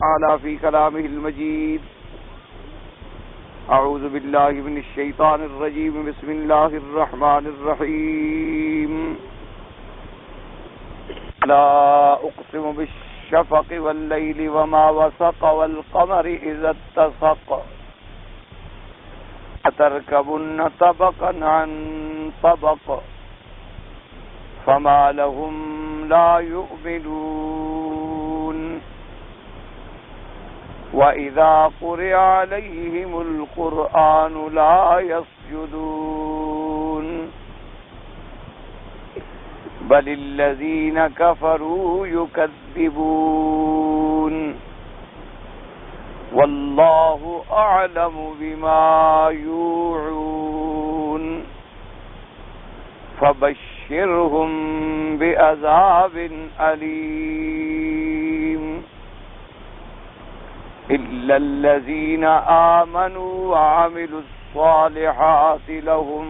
تعالى في كلامه المجيد. أعوذ بالله من الشيطان الرجيم. بسم الله الرحمن الرحيم. لا أقسم بالشفق والليل وما وسق والقمر إذا اتسق أتركبن طبقا عن طبق فما لهم لا يؤمنون وَإِذَا قُرِئَ عَلَيْهِمُ الْقُرْآنُ لَا يَسْجُدُونَ بَلِ الَّذِينَ كَفَرُوا يُكَذِّبُونَ وَاللَّهُ أَعْلَمُ بِمَا يُوعُونَ فَبَشِّرْهُم بِعَذَابٍ أَلِيمٍ إِلَّا الَّذِينَ آمَنُوا وَعَمِلُوا الصَّالِحَاتِ لَهُمْ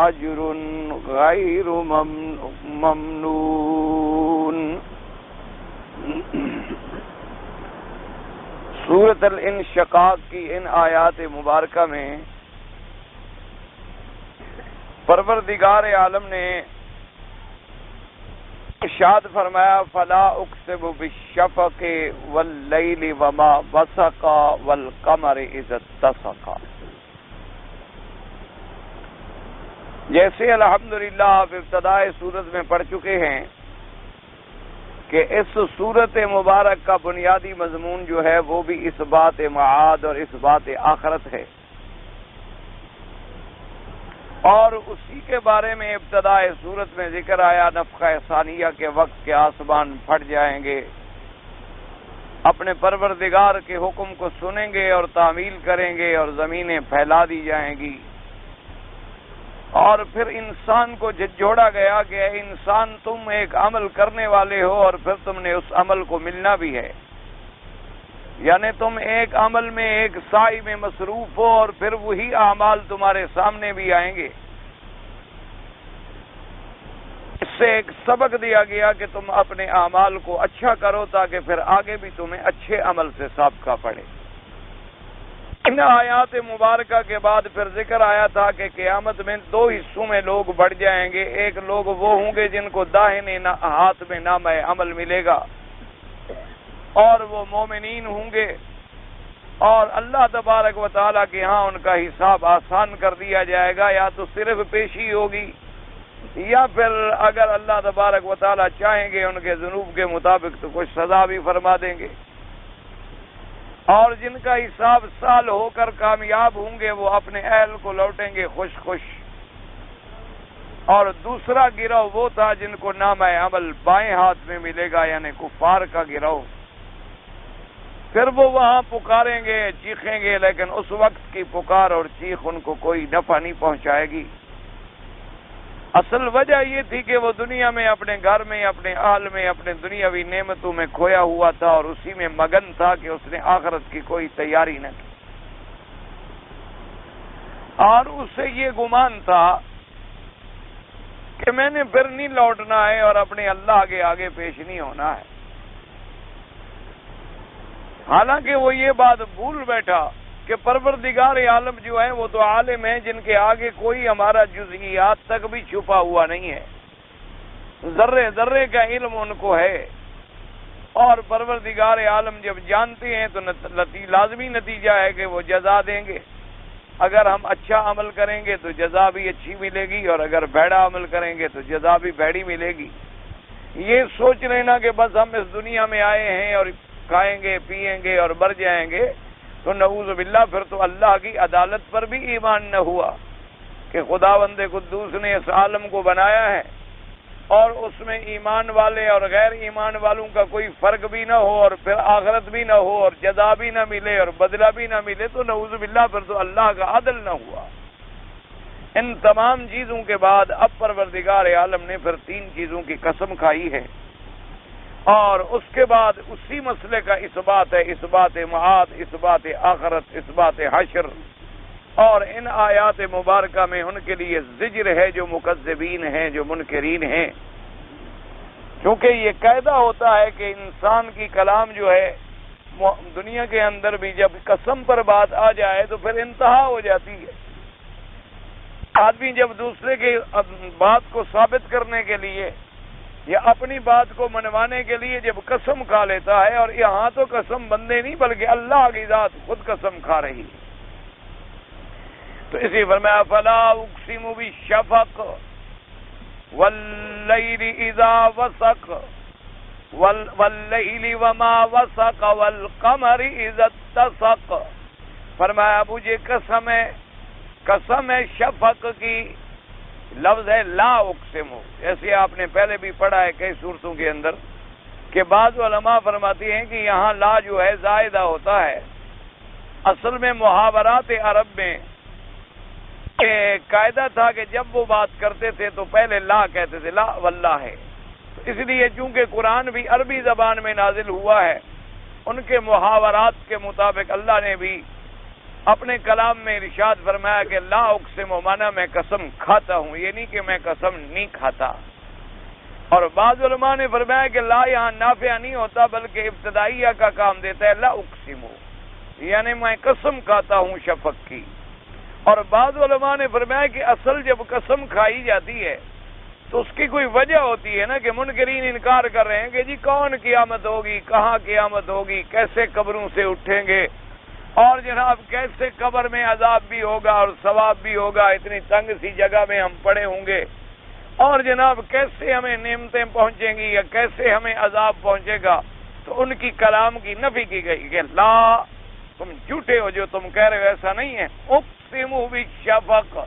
أَجْرٌ غَيْرُ مَمْنُونٍ. سورۃ الانشقاق کی ان آیات مبارکہ میں پروردگار عالم نے ارشاد فرمایا فلا اقسم بالشفق واللیل وما وسق والقمر اذا اتسق. جیسے الحمدللہ آپ ابتدائے سورت میں پڑھ چکے ہیں کہ اس سورت مبارک کا بنیادی مضمون جو ہے وہ بھی اس بات معاد اور اس بات آخرت ہے، اور اسی کے بارے میں ابتدائے سورت میں ذکر آیا نفخہ ثانیہ کے وقت کے آسمان پھٹ جائیں گے، اپنے پروردگار کے حکم کو سنیں گے اور تعمیل کریں گے اور زمینیں پھیلا دی جائیں گی. اور پھر انسان کو جھنجھوڑا گیا کہ اے انسان تم ایک عمل کرنے والے ہو اور پھر تم نے اس عمل کو ملنا بھی ہے، یعنی تم ایک عمل میں ایک سعی میں مصروف ہو اور پھر وہی اعمال تمہارے سامنے بھی آئیں گے. اس سے ایک سبق دیا گیا کہ تم اپنے اعمال کو اچھا کرو تاکہ پھر آگے بھی تمہیں اچھے عمل سے سابقہ پڑے. ان آیات مبارکہ کے بعد پھر ذکر آیا تھا کہ قیامت میں دو حصوں میں لوگ بڑھ جائیں گے. ایک لوگ وہ ہوں گے جن کو داہنے ہاتھ میں نامہ عمل ملے گا اور وہ مومنین ہوں گے، اور اللہ تبارک و تعالیٰ کے ہاں ان کا حساب آسان کر دیا جائے گا، یا تو صرف پیشی ہوگی یا پھر اگر اللہ تبارک و تعالیٰ چاہیں گے ان کے ذنوب کے مطابق تو کچھ سزا بھی فرما دیں گے. اور جن کا حساب سال ہو کر کامیاب ہوں گے وہ اپنے اہل کو لوٹیں گے خوش خوش. اور دوسرا گروہ وہ تھا جن کو نامہ عمل بائیں ہاتھ میں ملے گا، یعنی کفار کا گروہ. پھر وہ وہاں پکاریں گے، چیخیں گے، لیکن اس وقت کی پکار اور چیخ ان کو کوئی نفع نہیں پہنچائے گی. اصل وجہ یہ تھی کہ وہ دنیا میں اپنے گھر میں، اپنے اہل میں، اپنے دنیاوی نعمتوں میں کھویا ہوا تھا اور اسی میں مگن تھا کہ اس نے آخرت کی کوئی تیاری نہ کی، اور اسے یہ گمان تھا کہ میں نے پھر نہیں لوٹنا ہے اور اپنے اللہ کے آگے پیش نہیں ہونا ہے. حالانکہ وہ یہ بات بھول بیٹھا کہ پروردگار عالم جو ہے وہ تو عالم ہے جن کے آگے کوئی ہمارا جزئیات تک بھی چھپا ہوا نہیں ہے، ذرے ذرے کا علم ان کو ہے. اور پروردگار عالم جب جانتے ہیں تو لازمی نتیجہ ہے کہ وہ جزا دیں گے. اگر ہم اچھا عمل کریں گے تو جزا بھی اچھی ملے گی، اور اگر بھیڑا عمل کریں گے تو جزا بھی بھیڑی ملے گی. یہ سوچ لینا کہ بس ہم اس دنیا میں آئے ہیں اور کھائیں گے پیئیں گے اور مر جائیں گے تو نعوذ باللہ پھر تو اللہ کی عدالت پر بھی ایمان نہ ہوا کہ خداوند قدوس نے اس عالم کو بنایا ہے اور اس میں ایمان والے اور غیر ایمان والوں کا کوئی فرق بھی نہ ہو اور پھر آخرت بھی نہ ہو اور جزا بھی نہ ملے اور بدلہ بھی نہ ملے تو نعوذ باللہ پھر تو اللہ کا عدل نہ ہوا. ان تمام چیزوں کے بعد اب پروردگار عالم نے پھر تین چیزوں کی قسم کھائی ہے، اور اس کے بعد اسی مسئلے کا اثبات ہے، اثبات معاد، اثبات آخرت، اثبات حشر. اور ان آیات مبارکہ میں ان کے لیے زجر ہے جو مکذبین ہیں، جو منکرین ہیں. کیونکہ یہ قاعدہ ہوتا ہے کہ انسان کی کلام جو ہے دنیا کے اندر بھی جب قسم پر بات آ جائے تو پھر انتہا ہو جاتی ہے. آدمی جب دوسرے کی بات کو ثابت کرنے کے لیے یا اپنی بات کو منوانے کے لیے جب قسم کھا لیتا ہے، اور یہاں تو قسم بندے نہیں بلکہ اللہ کی ذات خود قسم کھا رہی ہے، تو اسی فرمایا فلا اقسم بالشفق واللیل اذا وسق واللیل وما وسق والقمر اذا اتسق. فرمایا مجھے قسم ہے شفق کی. لفظ ہے لا اقسم، جیسے آپ نے پہلے بھی پڑھا ہے کئی صورتوں کے اندر کہ بعض علماء فرماتی ہیں کہ یہاں لا جو ہے زائدہ ہوتا ہے. اصل میں محاورات عرب میں قاعدہ تھا کہ جب وہ بات کرتے تھے تو پہلے لا کہتے تھے، لا واللہ ہے. اس لیے چونکہ قرآن بھی عربی زبان میں نازل ہوا ہے، ان کے محاورات کے مطابق اللہ نے بھی اپنے کلام میں ارشاد فرمایا کہ لا اقسم مانا میں قسم کھاتا ہوں، یہ نہیں کہ میں قسم نہیں کھاتا. اور بعض علماء نے فرمایا کہ لا یہاں نافع نہیں ہوتا بلکہ ابتدائیہ کا کام دیتا ہے، لا اقسم یعنی میں قسم کھاتا ہوں شفق کی. اور بعض علماء نے فرمایا کہ اصل جب قسم کھائی جاتی ہے تو اس کی کوئی وجہ ہوتی ہے نا، کہ منکرین انکار کر رہے ہیں کہ جی کون قیامت ہوگی، کہاں قیامت ہوگی، کیسے قبروں سے اٹھیں گے، اور جناب کیسے قبر میں عذاب بھی ہوگا اور ثواب بھی ہوگا، اتنی تنگ سی جگہ میں ہم پڑے ہوں گے، اور جناب کیسے ہمیں نعمتیں پہنچیں گی یا کیسے ہمیں عذاب پہنچے گا. تو ان کی کلام کی نفی کی گئی کہ لا، تم جھوٹے ہو جو تم کہہ رہے ہو، ایسا نہیں ہے. اقسم بالشفق،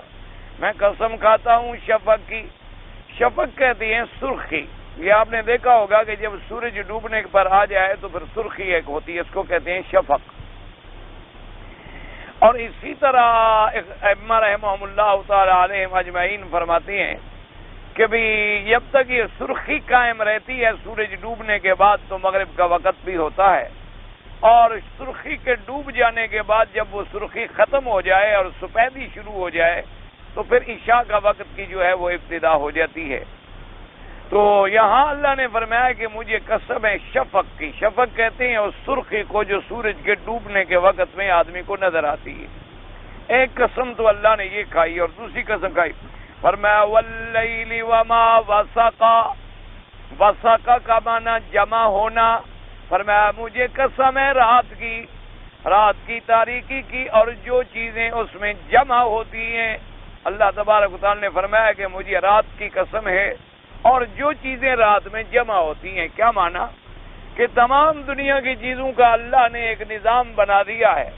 میں قسم کھاتا ہوں شفق کی. شفق کہتی ہیں سرخی. یہ آپ نے دیکھا ہوگا کہ جب سورج ڈوبنے پر آ جائے تو پھر سرخی ایک ہوتی ہے، اس کو کہتے ہیں شفق. اور اسی طرح ائمہ رحمہم اللہ تعالی علیہم اجمعین فرماتی ہیں کہ بھی جب تک یہ سرخی قائم رہتی ہے سورج ڈوبنے کے بعد تو مغرب کا وقت بھی ہوتا ہے، اور سرخی کے ڈوب جانے کے بعد جب وہ سرخی ختم ہو جائے اور سفیدی شروع ہو جائے تو پھر عشاء کا وقت کی جو ہے وہ ابتدا ہو جاتی ہے. تو یہاں اللہ نے فرمایا کہ مجھے قسم ہے شفق کی. شفق کہتے ہیں اس سرخی کو جو سورج کے ڈوبنے کے وقت میں آدمی کو نظر آتی ہے. ایک قسم تو اللہ نے یہ کھائی اور دوسری قسم کھائی، فرمایا واللیل وما وسق. وسق کا معنی جمع ہونا. فرمایا مجھے قسم ہے رات کی تاریکی کی اور جو چیزیں اس میں جمع ہوتی ہیں. اللہ تبارک و تعالی نے فرمایا کہ مجھے رات کی قسم ہے اور جو چیزیں رات میں جمع ہوتی ہیں. کیا معنی کہ تمام دنیا کی چیزوں کا اللہ نے ایک نظام بنا دیا ہے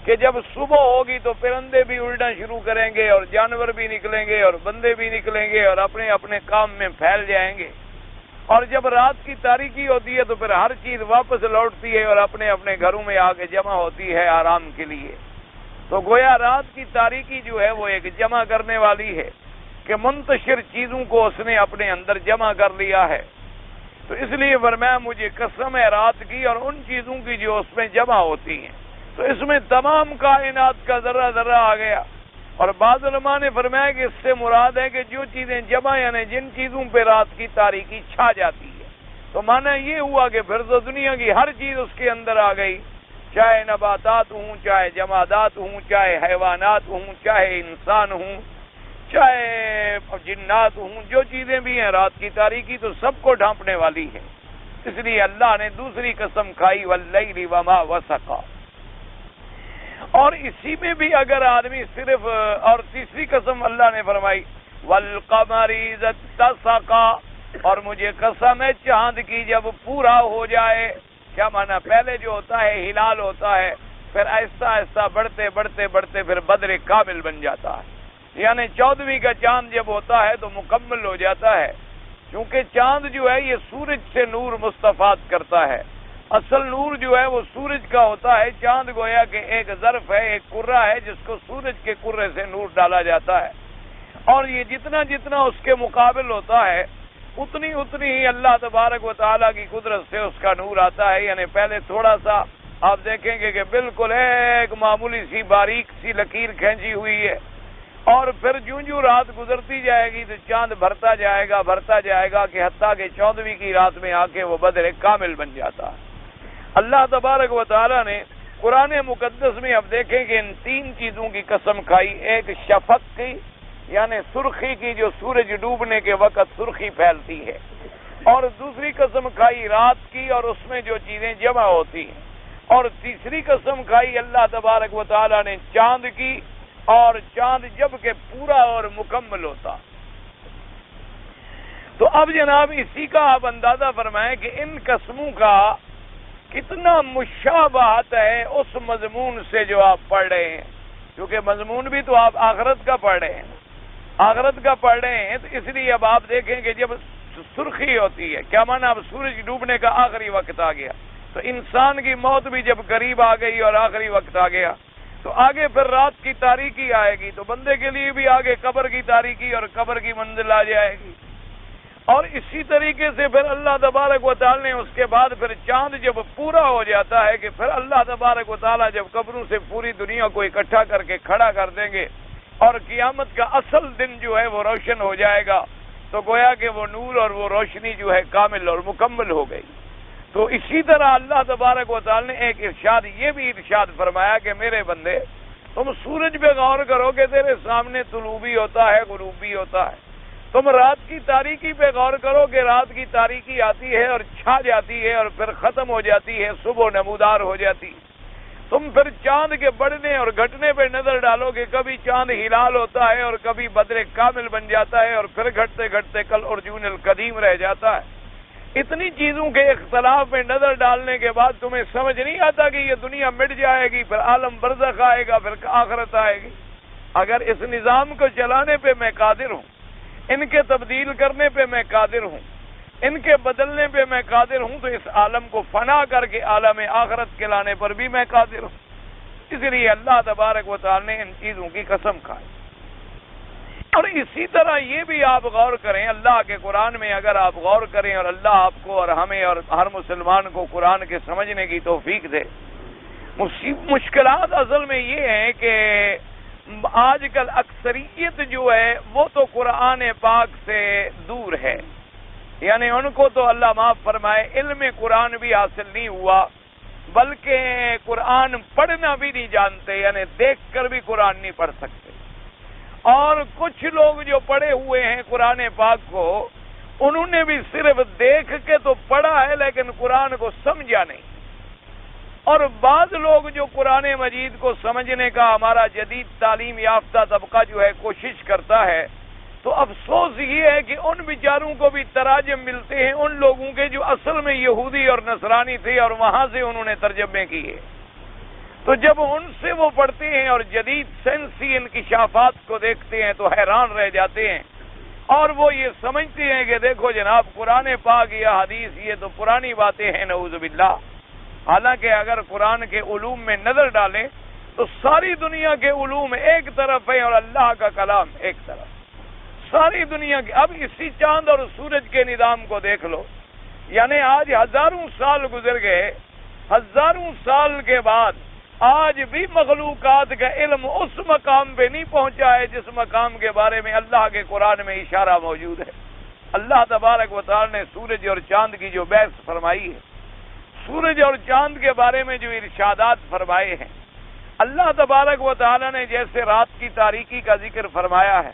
کہ جب صبح ہوگی تو پرندے بھی اڑنا شروع کریں گے اور جانور بھی نکلیں گے اور بندے بھی نکلیں گے اور اپنے اپنے کام میں پھیل جائیں گے، اور جب رات کی تاریکی ہوتی ہے تو پھر ہر چیز واپس لوٹتی ہے اور اپنے اپنے گھروں میں آ کے جمع ہوتی ہے آرام کے لیے. تو گویا رات کی تاریکی جو ہے وہ ایک جمع کرنے والی ہے کہ منتشر چیزوں کو اس نے اپنے اندر جمع کر لیا ہے. تو اس لیے فرمایا مجھے قسم ہے رات کی اور ان چیزوں کی جو اس میں جمع ہوتی ہیں. تو اس میں تمام کائنات کا ذرہ ذرہ آ گیا. اور بعض علماء نے فرمایا کہ اس سے مراد ہے کہ جو چیزیں جمع یعنی جن چیزوں پہ رات کی تاریکی چھا جاتی ہے. تو معنی یہ ہوا کہ پھر تو دنیا کی ہر چیز اس کے اندر آ گئی، چاہے نباتات ہوں، چاہے جمادات ہوں، چاہے حیوانات ہوں، چاہے انسان ہوں، چاہے جنات ہوں. جو چیزیں بھی ہیں رات کی تاریکی تو سب کو ڈھانپنے والی ہے. اس لیے اللہ نے دوسری قسم کھائی واللیل وما وسق. اور اسی میں بھی اگر آدمی صرف، اور تیسری قسم اللہ نے فرمائی والقمر اذا اتسق. اور مجھے قسم ہے چاند کی جب پورا ہو جائے. کیا معنی؟ پہلے جو ہوتا ہے ہلال ہوتا ہے، پھر آہستہ آہستہ بڑھتے بڑھتے بڑھتے پھر بدر کامل بن جاتا ہے. یعنی 14ویں کا چاند جب ہوتا ہے تو مکمل ہو جاتا ہے. کیونکہ چاند جو ہے یہ سورج سے نور مستفاد کرتا ہے. اصل نور جو ہے وہ سورج کا ہوتا ہے. چاند گویا کہ ایک ظرف ہے، ایک کرہ ہے جس کو سورج کے کرے سے نور ڈالا جاتا ہے. اور یہ جتنا جتنا اس کے مقابل ہوتا ہے اتنی ہی اللہ تبارک و تعالیٰ کی قدرت سے اس کا نور آتا ہے. یعنی پہلے تھوڑا سا آپ دیکھیں گے کہ بالکل ایک معمولی سی باریک سی لکیر کھینچی ہوئی ہے، اور پھر جو رات گزرتی جائے گی تو چاند بھرتا جائے گا کہ حتیٰ کہ 14ویں کی رات میں آ کے وہ بدر کامل بن جاتا ہے. اللہ تبارک و تعالیٰ نے قرآن مقدس میں اب دیکھیں کہ ان تین چیزوں کی قسم کھائی. ایک شفق کی یعنی سرخی کی جو سورج ڈوبنے کے وقت سرخی پھیلتی ہے، اور دوسری قسم کھائی رات کی اور اس میں جو چیزیں جمع ہوتی ہیں، اور تیسری قسم کھائی اللہ تبارک و تعالیٰ نے چاند کی، اور چاند جب کہ پورا اور مکمل ہوتا. تو اب جناب اسی کا آپ اندازہ فرمائیں کہ ان قسموں کا کتنا مشابہت ہے اس مضمون سے جو آپ پڑھ رہے ہیں، کیونکہ مضمون بھی تو آپ آخرت کا پڑھ رہے ہیں، آخرت کا پڑھ رہے ہیں. تو اس لیے اب آپ دیکھیں کہ جب سرخی ہوتی ہے، کیا معنی اب سورج ڈوبنے کا آخری وقت آ گیا، تو انسان کی موت بھی جب قریب آ گئی اور آخری وقت آ گیا تو آگے پھر رات کی تاریکی آئے گی، تو بندے کے لیے بھی آگے قبر کی تاریکی اور قبر کی منزل آ جائے گی. اور اسی طریقے سے پھر اللہ تبارک و تعالی نے اس کے بعد پھر چاند جب پورا ہو جاتا ہے کہ پھر اللہ تبارک و تعالی جب قبروں سے پوری دنیا کو اکٹھا کر کے کھڑا کر دیں گے اور قیامت کا اصل دن جو ہے وہ روشن ہو جائے گا، تو گویا کہ وہ نور اور وہ روشنی جو ہے کامل اور مکمل ہو گئی. تو اسی طرح اللہ تبارک و تعالی نے ایک ارشاد یہ بھی ارشاد فرمایا کہ میرے بندے تم سورج پہ غور کرو کہ تیرے سامنے طلوع بھی ہوتا ہے غروب بھی ہوتا ہے. تم رات کی تاریکی پہ غور کرو کہ رات کی تاریکی آتی ہے اور چھا جاتی ہے اور پھر ختم ہو جاتی ہے، صبح نمودار ہو جاتی. تم پھر چاند کے بڑھنے اور گھٹنے پہ نظر ڈالو کہ کبھی چاند ہلال ہوتا ہے اور کبھی بدر کامل بن جاتا ہے اور پھر گھٹتے گھٹتے کل ارجون القدیم رہ جاتا ہے. اتنی چیزوں کے اختلاف میں نظر ڈالنے کے بعد تمہیں سمجھ نہیں آتا کہ یہ دنیا مٹ جائے گی، پھر عالم برزخ آئے گا، پھر آخرت آئے گی. اگر اس نظام کو چلانے پہ میں قادر ہوں، ان کے تبدیل کرنے پہ میں قادر ہوں، ان کے بدلنے پہ میں قادر ہوں، تو اس عالم کو فنا کر کے عالم آخرت کے لانے پر بھی میں قادر ہوں. اس لیے اللہ تبارک و تعالی نے ان چیزوں کی قسم کھائی. اور اسی طرح یہ بھی آپ غور کریں اللہ کے قرآن میں، اگر آپ غور کریں اور اللہ آپ کو اور ہمیں اور ہر مسلمان کو قرآن کے سمجھنے کی توفیق دے. مشکلات اصل میں یہ ہیں کہ آج کل اکثریت جو ہے وہ تو قرآن پاک سے دور ہے، یعنی ان کو تو اللہ معاف فرمائے علم قرآن بھی حاصل نہیں ہوا، بلکہ قرآن پڑھنا بھی نہیں جانتے، یعنی دیکھ کر بھی قرآن نہیں پڑھ سکتے. اور کچھ لوگ جو پڑھے ہوئے ہیں قرآن پاک کو، انہوں نے بھی صرف دیکھ کے تو پڑھا ہے لیکن قرآن کو سمجھا نہیں. اور بعض لوگ جو قرآن مجید کو سمجھنے کا ہمارا جدید تعلیم یافتہ طبقہ جو ہے کوشش کرتا ہے، تو افسوس یہ ہے کہ ان بیچاروں کو بھی تراجم ملتے ہیں ان لوگوں کے جو اصل میں یہودی اور نصرانی تھے اور وہاں سے انہوں نے ترجمے کیے. تو جب ان سے وہ پڑھتے ہیں اور جدید سائنسی انکشافات کو دیکھتے ہیں تو حیران رہ جاتے ہیں، اور وہ یہ سمجھتے ہیں کہ دیکھو جناب قرآن پاک یا حدیث یہ تو پرانی باتیں ہیں نعوذ باللہ. حالانکہ اگر قرآن کے علوم میں نظر ڈالیں تو ساری دنیا کے علوم ایک طرف ہیں اور اللہ کا کلام ایک طرف. ساری دنیا کے اب اسی چاند اور سورج کے نظام کو دیکھ لو، یعنی آج ہزاروں سال گزر گئے، ہزاروں سال کے بعد آج بھی مخلوقات کا علم اس مقام پہ نہیں پہنچا ہے جس مقام کے بارے میں اللہ کے قرآن میں اشارہ موجود ہے. اللہ تبارک و تعالی نے سورج اور چاند کی جو بحث فرمائی ہے، سورج اور چاند کے بارے میں جو ارشادات فرمائے ہیں، اللہ تبارک و تعالی نے جیسے رات کی تاریکی کا ذکر فرمایا ہے،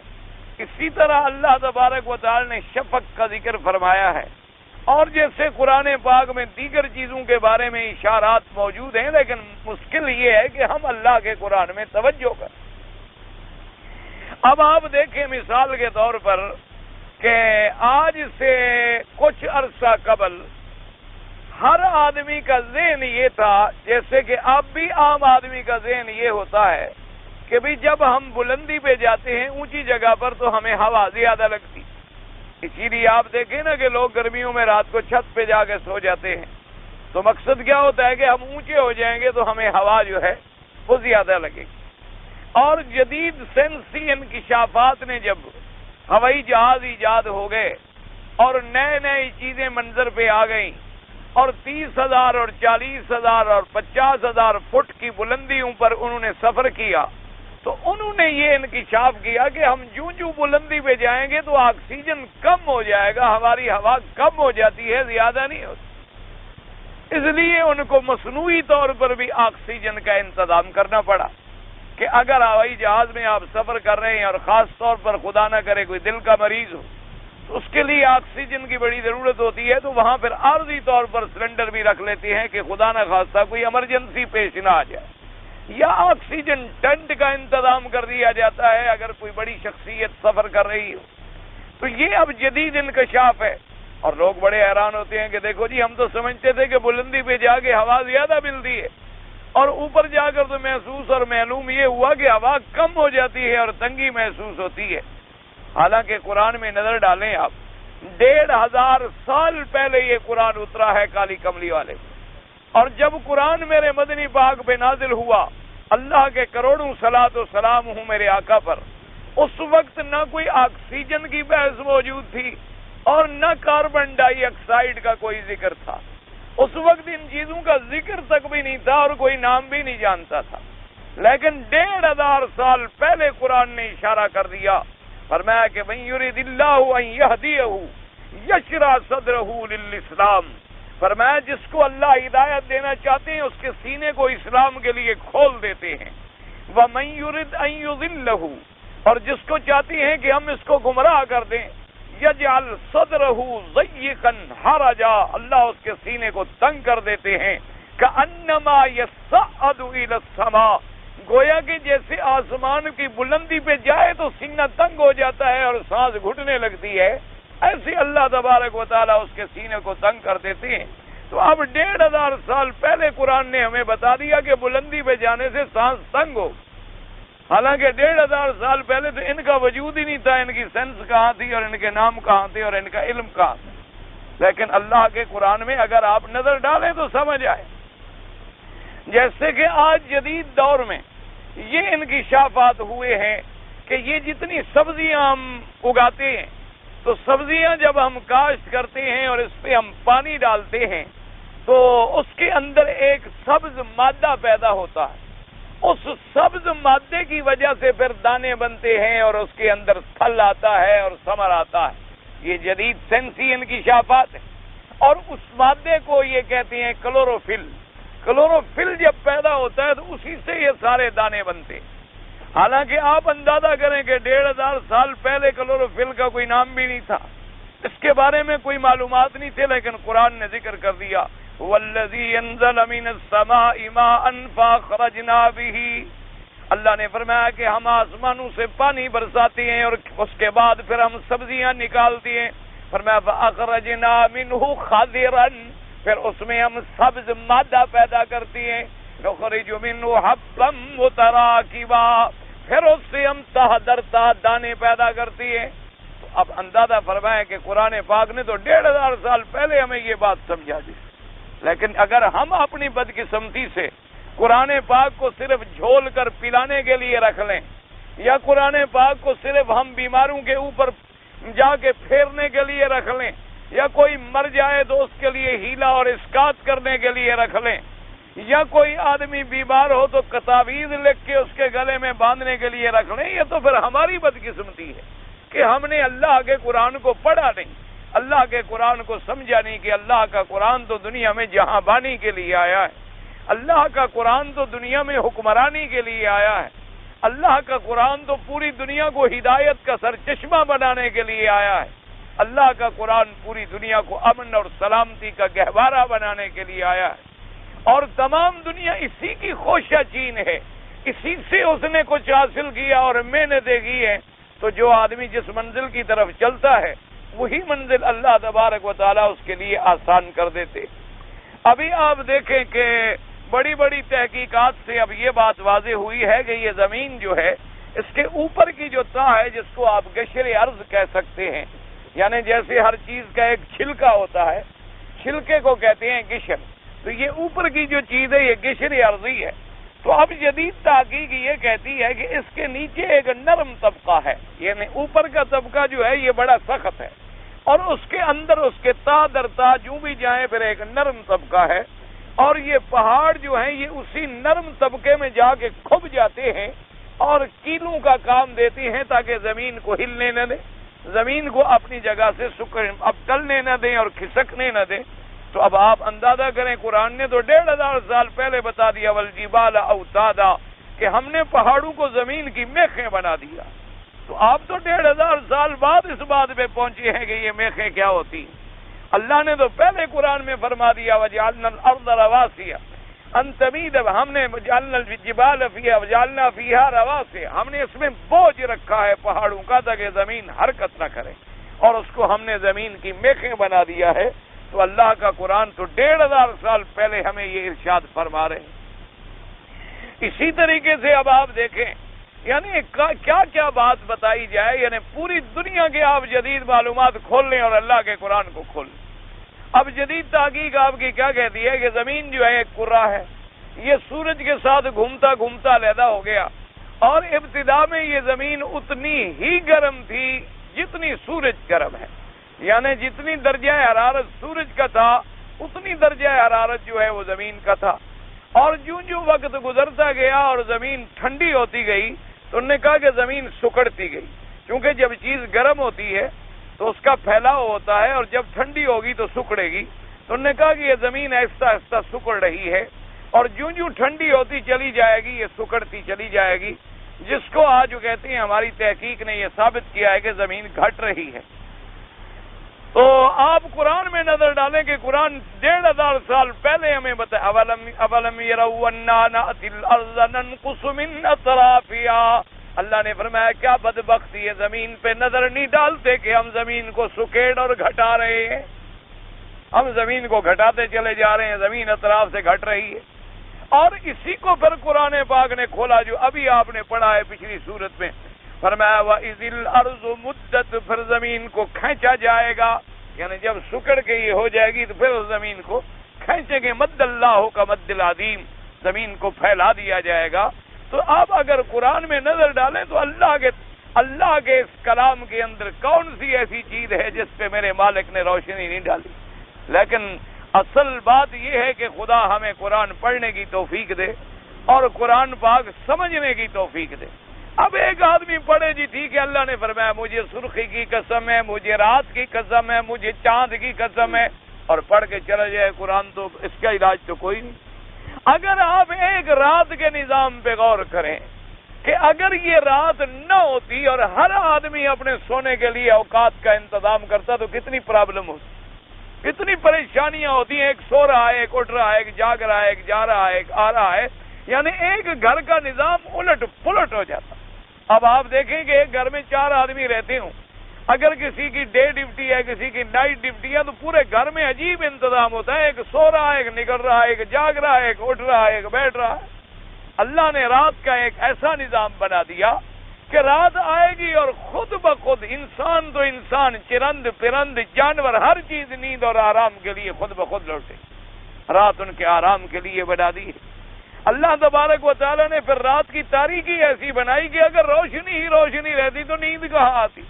اسی طرح اللہ تبارک و تعالی نے شفق کا ذکر فرمایا ہے. اور جیسے قرآن پاک میں دیگر چیزوں کے بارے میں اشارات موجود ہیں، لیکن مشکل یہ ہے کہ ہم اللہ کے قرآن میں توجہ کریں. اب آپ دیکھیں مثال کے طور پر کہ آج سے کچھ عرصہ قبل ہر آدمی کا ذہن یہ تھا، جیسے کہ اب بھی عام آدمی کا ذہن یہ ہوتا ہے کہ بھی جب ہم بلندی پہ جاتے ہیں اونچی جگہ پر تو ہمیں ہوا زیادہ لگتی. اسی لیے آپ دیکھیں نا کہ لوگ گرمیوں میں رات کو چھت پہ جا کے سو جاتے ہیں، تو مقصد کیا ہوتا ہے کہ ہم اونچے ہو جائیں گے تو ہمیں ہوا جو ہے وہ زیادہ لگے گی. اور جدید سائنسی انکشافات نے جب ہوائی جہاز ایجاد ہو گئے اور نئے نئی چیزیں منظر پہ آ گئیں اور 30,000 اور 40,000 اور 50,000 فٹ کی بلندیوں پر انہوں نے سفر کیا، تو انہوں نے یہ انکشاف کیا کہ ہم جو بلندی پہ جائیں گے تو آکسیجن کم ہو جائے گا، ہماری ہوا کم ہو جاتی ہے، زیادہ نہیں ہوتی. اس لیے ان کو مصنوعی طور پر بھی آکسیجن کا انتظام کرنا پڑا کہ اگر ہوائی جہاز میں آپ سفر کر رہے ہیں اور خاص طور پر خدا نہ کرے کوئی دل کا مریض ہو تو اس کے لیے آکسیجن کی بڑی ضرورت ہوتی ہے، تو وہاں پھر عارضی طور پر سلنڈر بھی رکھ لیتے ہیں کہ خدا نہ خواستہ کوئی ایمرجنسی پیش نہ آ جائے، یا آکسیجن ٹینٹ کا انتظام کر دیا جاتا ہے اگر کوئی بڑی شخصیت سفر کر رہی ہو۔ تو یہ اب جدید انکشاف ہے، اور لوگ بڑے حیران ہوتے ہیں کہ دیکھو جی ہم تو سمجھتے تھے کہ بلندی پہ جا کے ہوا زیادہ ملتی ہے، اور اوپر جا کر تو محسوس اور معلوم یہ ہوا کہ ہوا کم ہو جاتی ہے اور تنگی محسوس ہوتی ہے۔ حالانکہ قرآن میں نظر ڈالیں آپ، 1500 سال پہلے یہ قرآن اترا ہے کالی کملی والے، اور جب قرآن میرے مدنی پاک پہ نازل ہوا، اللہ کے کروڑوں صلاۃ و سلام ہوں میرے آقا پر، اس وقت نہ کوئی آکسیجن کی بحث موجود تھی اور نہ کاربن ڈائی آکسائڈ کا کوئی ذکر تھا۔ اس وقت ان چیزوں کا ذکر تک بھی نہیں تھا اور کوئی نام بھی نہیں جانتا تھا، لیکن 1500 سال پہلے قرآن نے اشارہ کر دیا، فرمایا کہ من یرید اللہ ان یہدیہ یشرح صدرہ للاسلام، فرمایا جس کو اللہ ہدایت دینا چاہتے ہیں اس کے سینے کو اسلام کے لیے کھول دیتے ہیں، ومن یرید ان یضلہ، اور جس کو چاہتے ہیں کہ ہم اس کو گمراہ کر دیں، یجعل صدرہ ضیقا حرجا، اللہ اس کے سینے کو تنگ کر دیتے ہیں، کأنما یصعد الی السماء، گویا کہ جیسے آسمان کی بلندی پہ جائے تو سینہ تنگ ہو جاتا ہے اور سانس گھٹنے لگتی ہے، ایسے اللہ تبارک و تعالیٰ اس کے سینے کو تنگ کر دیتے ہیں۔ تو اب 1500 سال پہلے قرآن نے ہمیں بتا دیا کہ بلندی پہ جانے سے سانس تنگ ہو، حالانکہ 1500 سال پہلے تو ان کا وجود ہی نہیں تھا، ان کی سینس کہاں تھی اور ان کے نام کہاں تھے اور ان کا علم کہاں تھا۔ لیکن اللہ کے قرآن میں اگر آپ نظر ڈالیں تو سمجھ آئے، جیسے کہ آج جدید دور میں یہ انکشافات ہوئے ہیں کہ یہ جتنی سبزیاں ہم اگاتے ہیں، تو سبزیاں جب ہم کاشت کرتے ہیں اور اس پہ ہم پانی ڈالتے ہیں تو اس کے اندر ایک سبز مادہ پیدا ہوتا ہے، اس سبز مادے کی وجہ سے پھر دانے بنتے ہیں اور اس کے اندر پھل آتا ہے اور ثمر آتا ہے۔ یہ جدید سینسی انکشافات ہیں، اور اس مادے کو یہ کہتے ہیں کلوروفل۔ کلوروفل جب پیدا ہوتا ہے تو اسی سے یہ سارے دانے بنتے ہیں۔ حالانکہ آپ اندازہ کریں کہ 1500 سال پہلے کلوروفل کا کوئی نام بھی نہیں تھا، اس کے بارے میں کوئی معلومات نہیں تھے، لیکن قرآن نے ذکر کر دیا، والذی انزل من السماء ماء فاخرجنا به، اللہ نے فرمایا کہ ہم آسمانوں سے پانی برساتے ہیں اور اس کے بعد پھر ہم سبزیاں نکالتے ہیں، فرمایا فاخرجنا منه خضرا، پھر اس میں ہم سبز مادہ پیدا کرتے ہیں، نخرج منه حبا متراکبا، پھر اس سے ہم تہ در تہ دانے پیدا کرتے ہیں۔ تو اب اندازہ فرمایا کہ قرآن پاک نے تو 1500 سال پہلے ہمیں یہ بات سمجھا دی، لیکن اگر ہم اپنی بدقسمتی سے قرآن پاک کو صرف جھول کر پلانے کے لیے رکھ لیں، یا قرآن پاک کو صرف ہم بیماروں کے اوپر جا کے پھیرنے کے لیے رکھ لیں، یا کوئی مر جائے تو اس کے لیے ہیلا اور اسکات کرنے کے لیے رکھ لیں، یا کوئی آدمی بیمار ہو تو تعویذ لکھ کے اس کے گلے میں باندھنے کے لیے رکھ لیں، یہ تو پھر ہماری بدقسمتی ہے کہ ہم نے اللہ کے قرآن کو پڑھا نہیں، اللہ کے قرآن کو سمجھا نہیں کہ اللہ کا قرآن تو دنیا میں جہاں بانی کے لیے آیا ہے، اللہ کا قرآن تو دنیا میں حکمرانی کے لیے آیا ہے، اللہ کا قرآن تو پوری دنیا کو ہدایت کا سرچشمہ بنانے کے لیے آیا ہے، اللہ کا قرآن پوری دنیا کو امن اور سلامتی کا گہوارہ بنانے کے لیے آیا ہے، اور تمام دنیا اسی کی خوشہ چین ہے، اسی سے اس نے کچھ حاصل کیا اور محنتیں کی ہیں۔ تو جو آدمی جس منزل کی طرف چلتا ہے وہی منزل اللہ تبارک و تعالیٰ اس کے لیے آسان کر دیتے۔ ابھی آپ دیکھیں کہ بڑی بڑی تحقیقات سے اب یہ بات واضح ہوئی ہے کہ یہ زمین جو ہے اس کے اوپر کی جو تہ ہے، جس کو آپ قشر ارض کہہ سکتے ہیں، یعنی جیسے ہر چیز کا ایک چھلکا ہوتا ہے، چھلکے کو کہتے ہیں قشر، تو یہ اوپر کی جو چیز ہے یہ قشر ارضی ہے۔ تو اب جدید تحقیق یہ کہتی ہے کہ اس کے نیچے ایک نرم طبقہ ہے، یعنی اوپر کا طبقہ جو ہے یہ بڑا سخت ہے، اور اس کے اندر اس کے تا در تا جو بھی جائیں پھر ایک نرم طبقہ ہے، اور یہ پہاڑ جو ہیں یہ اسی نرم طبقے میں جا کے کھب جاتے ہیں اور کیلوں کا کام دیتے ہیں تاکہ زمین کو ہلنے نہ دیں، زمین کو اپنی جگہ سے اب ٹلنے نہ دیں اور کھسکنے نہ دیں۔ تو اب آپ اندازہ کریں، قرآن نے تو 1500 سال پہلے بتا دیا والجبال اوتادا کہ ہم نے پہاڑوں کو زمین کی میخیں بنا دیا، تو آپ تو 1500 سال بعد اس بات پہ پہنچے ہیں کہ یہ میخیں کیا ہوتی ہیں۔ اللہ نے تو پہلے قرآن میں فرما دیا وجعلنا الارض رواسیا ان تمید، ہم نے وجعلنا الجبال فیہا وجعلنا فیہا رواسیا، ہم نے اس میں بوجھ رکھا ہے پہاڑوں کا تاکہ زمین حرکت نہ کرے، اور اس کو ہم نے زمین کی میخیں بنا دیا ہے۔ تو اللہ کا قرآن تو 1500 سال پہلے ہمیں یہ ارشاد فرما رہے ہیں۔ اسی طریقے سے اب آپ دیکھیں، یعنی کیا کیا بات بتائی جائے، یعنی پوری دنیا کے آپ جدید معلومات کھول لیں اور اللہ کے قرآن کو کھول لیں۔ اب جدید تحقیق آپ کی کیا کہتی ہے کہ زمین جو ہے ایک کرہ ہے، یہ سورج کے ساتھ گھومتا گھومتا علیحدہ ہو گیا، اور ابتدا میں یہ زمین اتنی ہی گرم تھی جتنی سورج گرم ہے، یعنی جتنی درجہ حرارت سورج کا تھا اتنی درجہ حرارت جو ہے وہ زمین کا تھا، اور جو وقت گزرتا گیا اور زمین ٹھنڈی ہوتی گئی تو انہوں نے کہا کہ زمین سکڑتی گئی، کیونکہ جب چیز گرم ہوتی ہے تو اس کا پھیلاؤ ہوتا ہے، اور جب ٹھنڈی ہوگی تو سکڑے گی، تو انہوں نے کہا کہ یہ زمین آہستہ آہستہ سکڑ رہی ہے، اور جو ٹھنڈی ہوتی چلی جائے گی یہ سکڑتی چلی جائے گی، جس کو آج جو کہتے ہیں ہماری تحقیق نے یہ ثابت کیا ہے کہ زمین گھٹ رہی ہے۔ تو آپ قرآن میں نظر ڈالیں کہ قرآن 1500 سال پہلے ہمیں بتایا اولم یروا انا نأتی الارض ننقص من اطرافها، اللہ نے فرمایا کیا بدبختی ہے، زمین پہ نظر نہیں ڈالتے کہ ہم زمین کو سکیڑ اور گھٹا رہے ہیں، ہم زمین کو گھٹاتے چلے جا رہے ہیں، زمین اطراف سے گھٹ رہی ہے۔ اور اسی کو پھر قرآن پاک نے کھولا جو ابھی آپ نے پڑھا ہے پچھلی صورت میں، فرمایا وَإِذِ الْأَرْضُ مُدَّتْ، پھر زمین کو کھینچا جائے گا، یعنی جب سکڑ کے یہ ہو جائے گی تو پھر اس زمین کو کھینچیں گے، مد اللہ کا مد العظیم، زمین کو پھیلا دیا جائے گا۔ تو آپ اگر قرآن میں نظر ڈالیں تو اللہ کے اس کلام کے اندر کون سی ایسی چیز ہے جس پہ میرے مالک نے روشنی نہیں ڈالی؟ لیکن اصل بات یہ ہے کہ خدا ہمیں قرآن پڑھنے کی توفیق دے اور قرآن پاک سمجھنے کی توفیق دے۔ اب ایک آدمی پڑھے جی ٹھیک ہے، اللہ نے فرمایا مجھے سرخی کی قسم ہے، مجھے رات کی قسم ہے، مجھے چاند کی قسم ہے، اور پڑھ کے چلا جائے قرآن، تو اس کا علاج تو کوئی نہیں۔ اگر آپ ایک رات کے نظام پہ غور کریں کہ اگر یہ رات نہ ہوتی اور ہر آدمی اپنے سونے کے لیے اوقات کا انتظام کرتا تو کتنی پرابلم ہوتی، کتنی پریشانیاں ہوتی ہیں، ایک سو رہا ہے، ایک اٹھ رہا ہے، ایک جاگ رہا ہے، ایک جا رہا ہے، ایک آ رہا ہے، یعنی ایک گھر کا نظام الٹ پلٹ ہو جاتا۔ اب آپ دیکھیں کہ ایک گھر میں 4 آدمی رہتے ہوں، اگر کسی کی ڈے ڈیوٹی ہے، کسی کی نائٹ ڈیوٹی ہے، تو پورے گھر میں عجیب انتظام ہوتا ہے، ایک سو رہا ہے، ایک نکل رہا ہے، ایک جاگ رہا ہے، ایک اٹھ رہا ہے، ایک بیٹھ رہا ہے۔ اللہ نے رات کا ایک ایسا نظام بنا دیا کہ رات آئے گی اور خود بخود انسان تو انسان، چرند پرند جانور، ہر چیز نیند اور آرام کے لیے خود بخود لوٹے، رات ان کے آرام کے لیے بنا دی ہے۔ اللہ تبارک و تعالیٰ نے پھر رات کی تاریکی ایسی بنائی کہ اگر روشنی ہی روشنی رہتی تو نیند کہاں آتی۔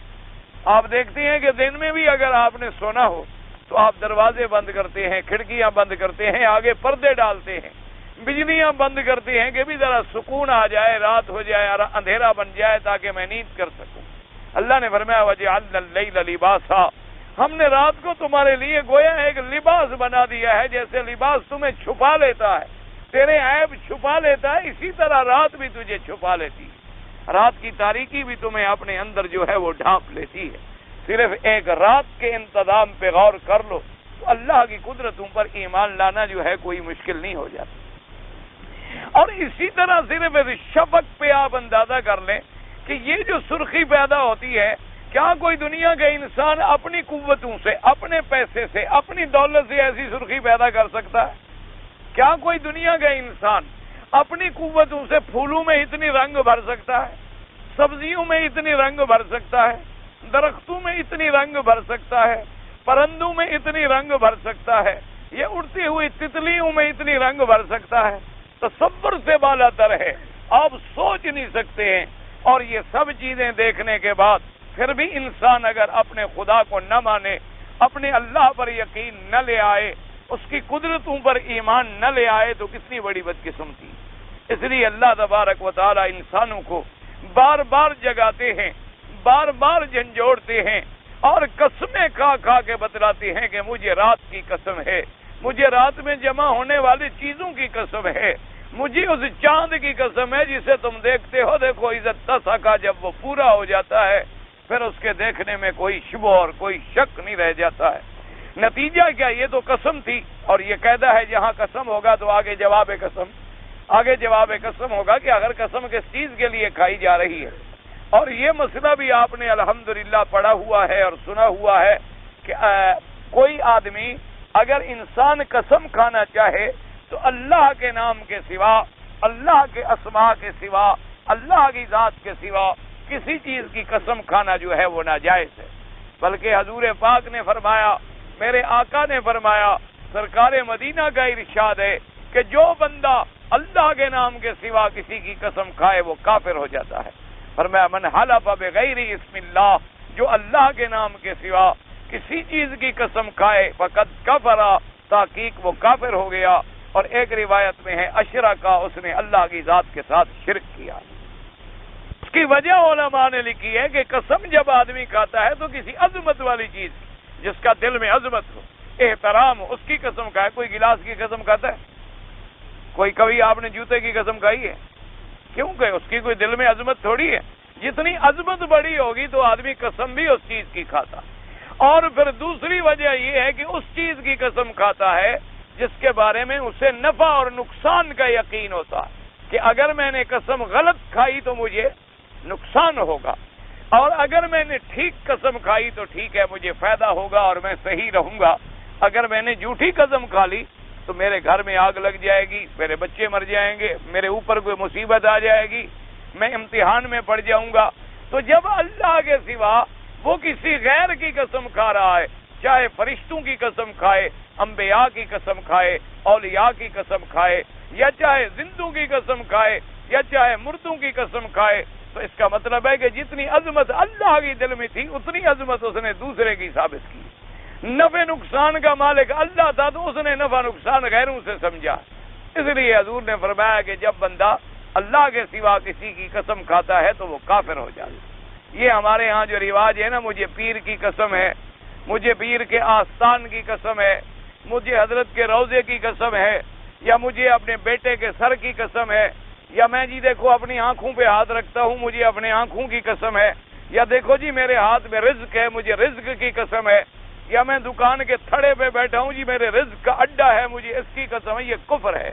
آپ دیکھتے ہیں کہ دن میں بھی اگر آپ نے سونا ہو تو آپ دروازے بند کرتے ہیں، کھڑکیاں بند کرتے ہیں، آگے پردے ڈالتے ہیں، بجلیاں بند کرتے ہیں کہ بھی ذرا سکون آ جائے، رات ہو جائے، اندھیرا بن جائے تاکہ میں نیند کر سکوں۔ اللہ نے فرمایا وَجَعَلْنَا اللَّيْلَ لِبَاسًا، ہم نے رات کو تمہارے لیے گویا ایک لباس بنا دیا ہے، جیسے لباس تمہیں چھپا لیتا ہے، تیرے عیب چھپا لیتا ہے، اسی طرح رات بھی تجھے چھپا لیتی ہے، رات کی تاریکی بھی تمہیں اپنے اندر جو ہے وہ ڈھانپ لیتی ہے۔ صرف ایک رات کے انتظام پہ غور کر لو تو اللہ کی قدرتوں پر ایمان لانا جو ہے کوئی مشکل نہیں ہو جاتا۔ اور اسی طرح صرف شفق پہ آپ اندازہ کر لیں کہ یہ جو سرخی پیدا ہوتی ہے، کیا کوئی دنیا کا انسان اپنی قوتوں سے، اپنے پیسے سے، اپنی دولت سے ایسی سرخی پیدا کر سکتا ہے؟ کیا کوئی دنیا کا انسان اپنی قوتوں سے پھولوں میں اتنی رنگ بھر سکتا ہے، سبزیوں میں اتنی رنگ بھر سکتا ہے، درختوں میں اتنی رنگ بھر سکتا ہے، پرندوں میں اتنی رنگ بھر سکتا ہے، یہ اڑتی ہوئی تتلیوں میں اتنی رنگ بھر سکتا ہے؟ تصور سے بالا تر ہے، آپ سوچ نہیں سکتے ہیں۔ اور یہ سب چیزیں دیکھنے کے بعد پھر بھی انسان اگر اپنے خدا کو نہ مانے، اپنے اللہ پر یقین نہ لے آئے، اس کی قدرتوں پر ایمان نہ لے آئے تو کتنی بڑی بدقسمتی۔ اس لیے اللہ تبارک و تعالی انسانوں کو بار بار جگاتے ہیں، بار بار جھنجھوڑتے ہیں، اور قسمیں کھا کھا کے بتلاتے ہیں کہ مجھے رات کی قسم ہے، مجھے رات میں جمع ہونے والی چیزوں کی قسم ہے، مجھے اس چاند کی قسم ہے جسے تم دیکھتے ہو، دیکھو عزت تسا کا جب وہ پورا ہو جاتا ہے پھر اس کے دیکھنے میں کوئی شبہ اور کوئی شک نہیں رہ جاتا ہے۔ نتیجہ کیا؟ یہ تو قسم تھی، اور یہ قاعدہ ہے جہاں قسم ہوگا تو آگے جواب قسم ہوگا کہ اگر قسم کس چیز کے لیے کھائی جا رہی ہے۔ اور یہ مسئلہ بھی آپ نے الحمدللہ پڑھا ہوا ہے اور سنا ہوا ہے کہ کوئی آدمی اگر انسان قسم کھانا چاہے تو اللہ کے نام کے سوا، اللہ کے اسماء کے سوا، اللہ کی ذات کے سوا کسی چیز کی قسم کھانا جو ہے وہ ناجائز ہے۔ بلکہ حضور پاک نے فرمایا، میرے آقا نے فرمایا، سرکار مدینہ کا ارشاد ہے کہ جو بندہ اللہ کے نام کے سوا کسی کی قسم کھائے وہ کافر ہو جاتا ہے۔ فرمایا من حلف بغیر اسم اللہ، جو اللہ کے نام کے سوا کسی چیز کی قسم کھائے فقد کفر، تحقیق وہ کافر ہو گیا۔ اور ایک روایت میں ہے اشرکا، اس نے اللہ کی ذات کے ساتھ شرک کیا۔ اس کی وجہ علماء نے لکھی ہے کہ قسم جب آدمی کھاتا ہے تو کسی عظمت والی چیز جس کا دل میں عظمت ہو، احترام ہو، اس کی قسم کھائے۔ کوئی گلاس کی قسم کھاتا ہے؟ کوئی کبھی آپ نے جوتے کی قسم کھائی ہے؟ کیوں کہ اس کی کوئی دل میں عظمت تھوڑی ہے۔ جتنی عظمت بڑی ہوگی تو آدمی قسم بھی اس چیز کی کھاتا۔ اور پھر دوسری وجہ یہ ہے کہ اس چیز کی قسم کھاتا ہے جس کے بارے میں اسے نفع اور نقصان کا یقین ہوتا ہے کہ اگر میں نے قسم غلط کھائی تو مجھے نقصان ہوگا، اور اگر میں نے ٹھیک قسم کھائی تو ٹھیک ہے، مجھے فائدہ ہوگا اور میں صحیح رہوں گا۔ اگر میں نے جھوٹی قسم کھا لی تو میرے گھر میں آگ لگ جائے گی، میرے بچے مر جائیں گے، میرے اوپر کوئی مصیبت آ جائے گی، میں امتحان میں پڑ جاؤں گا۔ تو جب اللہ کے سوا وہ کسی غیر کی قسم کھا رہا ہے، چاہے فرشتوں کی قسم کھائے، انبیاء کی قسم کھائے، اولیاء کی قسم کھائے، یا چاہے زندوں کی قسم کھائے، یا چاہے مردوں کی قسم کھائے، تو اس کا مطلب ہے کہ جتنی عظمت اللہ کی دل میں تھی اتنی عظمت اس نے دوسرے کی ثابت کی۔ نفع نقصان کا مالک اللہ تھا تو اس نے نفع نقصان غیروں سے سمجھا۔ اس لیے حضور نے فرمایا کہ جب بندہ اللہ کے سوا کسی کی قسم کھاتا ہے تو وہ کافر ہو جاتا ہے۔ یہ ہمارے ہاں جو رواج ہے نا، مجھے پیر کی قسم ہے، مجھے پیر کے آستان کی قسم ہے، مجھے حضرت کے روضے کی قسم ہے، یا مجھے اپنے بیٹے کے سر کی قسم ہے، یا میں جی دیکھو اپنی آنکھوں پہ ہاتھ رکھتا ہوں، مجھے اپنے آنکھوں کی قسم ہے، یا دیکھو جی میرے ہاتھ میں رزق ہے، مجھے رزق کی قسم ہے، یا میں دکان کے تھڑے پہ بیٹھا ہوں، جی میرے رزق کا اڈا ہے، مجھے اس کی قسم ہے۔ یہ کفر ہے،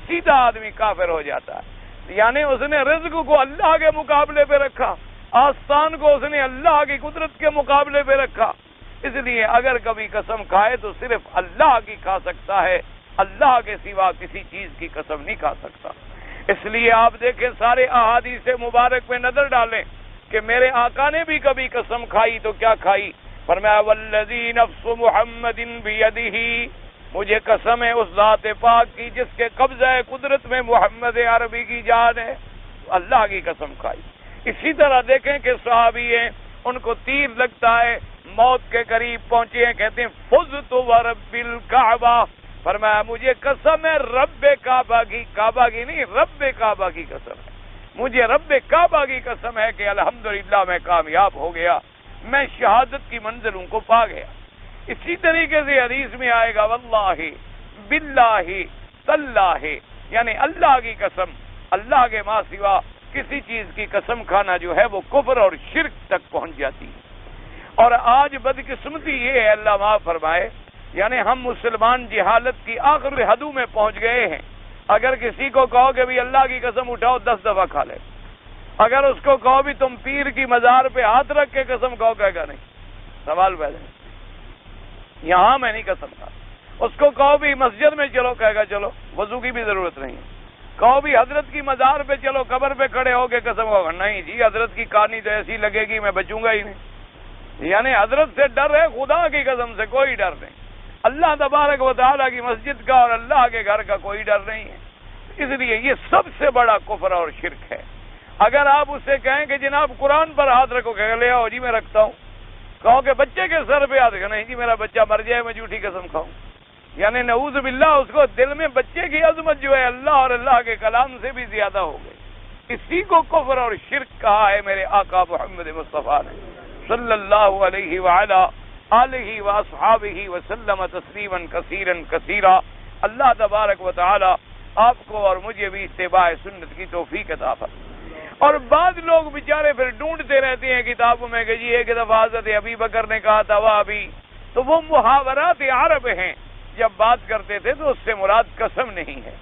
سیدھا آدمی کافر ہو جاتا ہے۔ یعنی اس نے رزق کو اللہ کے مقابلے پہ رکھا، آستان کو اس نے اللہ کی قدرت کے مقابلے پہ رکھا۔ اس لیے اگر کبھی قسم کھائے تو صرف اللہ کی کھا سکتا ہے، اللہ کے سوا کسی چیز کی قسم نہیں کھا سکتا۔ اس لیے آپ دیکھیں سارے احادیث مبارک پہ نظر ڈالیں کہ میرے آقا نے بھی کبھی قسم کھائی تو کیا کھائی؟ فرمایا والذی نفس محمد بیدہ، مجھے قسم ہے اس ذات پاک کی جس کے قبضہ قدرت میں محمد عربی کی جان ہے، اللہ کی قسم کھائی۔ اسی طرح دیکھیں کہ صحابی ہیں، ان کو تیر لگتا ہے، موت کے قریب پہنچے ہیں، کہتے ہیں فزت ورب الکعبہ، فرمایا مجھے قسم ہے رب کعبہ کی، کعبہ کی نہیں، رب کعبہ کی قسم ہے، مجھے رب کعبہ کی قسم ہے کہ الحمدللہ میں کامیاب ہو گیا، میں شہادت کی منزلوں کو پا گیا۔ اسی طریقے سے حدیث میں آئے گا واللہ باللہ تاللہ، یعنی اللہ کی قسم، اللہ کے ماں سوا کسی چیز کی قسم کھانا جو ہے وہ کفر اور شرک تک پہنچ جاتی ہے۔ اور آج بدقسمتی یہ ہے، اللہ معاف فرمائے، یعنی ہم مسلمان جہالت کی آخر حدوں میں پہنچ گئے ہیں۔ اگر کسی کو کہو کہ بھی اللہ کی قسم اٹھاؤ 10 دفعہ کھا لے، اگر اس کو کہو بھی تم پیر کی مزار پہ ہاتھ رکھ کے قسم کہو، کہے گا نہیں، سوال پیدا ہے، یہاں میں نہیں قسم کھا۔ اس کو کہو بھی مسجد میں چلو، کہے گا چلو، وضو کی بھی ضرورت نہیں ہے۔ کہو بھی حضرت کی مزار پہ چلو، قبر پہ کھڑے ہو کے قسم کھاؤ، نہیں جی حضرت کی کہانی تو ایسی لگے گی میں بچوں گا ہی نہیں۔ یعنی حضرت سے ڈر ہے، خدا کی قسم سے کوئی ڈر نہیں، اللہ تبارک و تعالیٰ کی مسجد کا اور اللہ کے گھر کا کوئی ڈر نہیں ہے۔ اس لیے یہ سب سے بڑا کفر اور شرک ہے۔ اگر آپ اس سے کہیں کہ جناب قرآن پر ہاتھ رکھو، کہ لے آؤ جی میں رکھتا ہوں، کہو کہ بچے کے سر پہ ہاتھ رکھو، نہیں جی میرا بچہ مر جائے میں جھوٹی قسم کھاؤں، یعنی نعوذ باللہ اس کو دل میں بچے کی عظمت جو ہے اللہ اور اللہ کے کلام سے بھی زیادہ ہو گئی۔ اسی کو کفر اور شرک کہا ہے میرے آقا محمد مصطفیٰ نے صلی اللہ علیہ وآلہ آلہ و اصحابہ وسلم تسلیما کثیرا کثیرا۔ اللہ تبارک و تعالی آپ کو اور مجھے بھی اتباع سنت کی توفیق عطا فرمائے۔ اور بعض لوگ بیچارے پھر ڈھونڈتے رہتے ہیں کتابوں میں کہ جی ایک دفعہ حضرت ابی بکر نے کہا تھا وہ ابھی، تو وہ محاورات عرب ہیں، جب بات کرتے تھے تو اس سے مراد قسم نہیں ہے،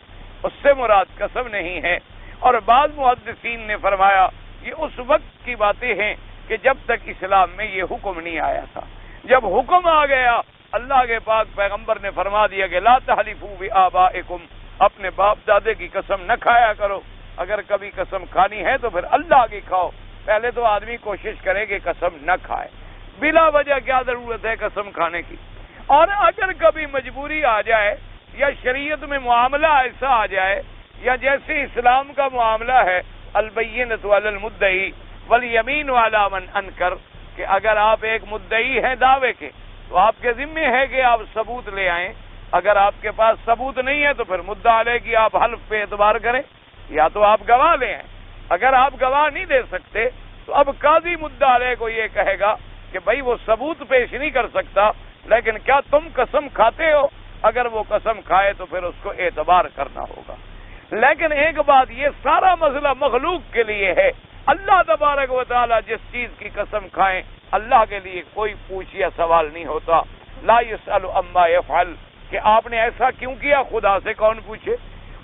اس سے مراد قسم نہیں ہے۔ اور بعض محدثین نے فرمایا یہ اس وقت کی باتیں ہیں کہ جب تک اسلام میں یہ حکم نہیں آیا تھا۔ جب حکم آ گیا اللہ کے پاک پیغمبر نے فرما دیا کہ لا تحلفوا بآبائکم، اپنے باپ دادے کی قسم نہ کھایا کرو، اگر کبھی قسم کھانی ہے تو پھر اللہ کی کھاؤ۔ پہلے تو آدمی کوشش کرے کہ قسم نہ کھائے، بلا وجہ کیا ضرورت ہے قسم کھانے کی۔ اور اگر کبھی مجبوری آ جائے یا شریعت میں معاملہ ایسا آ جائے، یا جیسے اسلام کا معاملہ ہے البینۃ علی المدعی والیمین علی من انکر، کہ اگر آپ ایک مدعی ہیں دعوے کے تو آپ کے ذمے ہے کہ آپ ثبوت لے آئیں، اگر آپ کے پاس ثبوت نہیں ہے تو پھر مدعا علیہ کی آپ حلف پہ اعتبار کریں، یا تو آپ گواہ لے آئیں۔ اگر آپ گواہ نہیں دے سکتے تو اب قاضی مدعا علیہ کو یہ کہے گا کہ بھائی وہ ثبوت پیش نہیں کر سکتا، لیکن کیا تم قسم کھاتے ہو؟ اگر وہ قسم کھائے تو پھر اس کو اعتبار کرنا ہوگا۔ لیکن ایک بات، یہ سارا مسئلہ مخلوق کے لیے ہے۔ اللہ تبارک و تعالی جس چیز کی قسم کھائیں اللہ کے لیے کوئی پوچھ یا سوال نہیں ہوتا۔ لا یسأل عما یفعل، کہ آپ نے ایسا کیوں کیا خدا سے کون پوچھے؟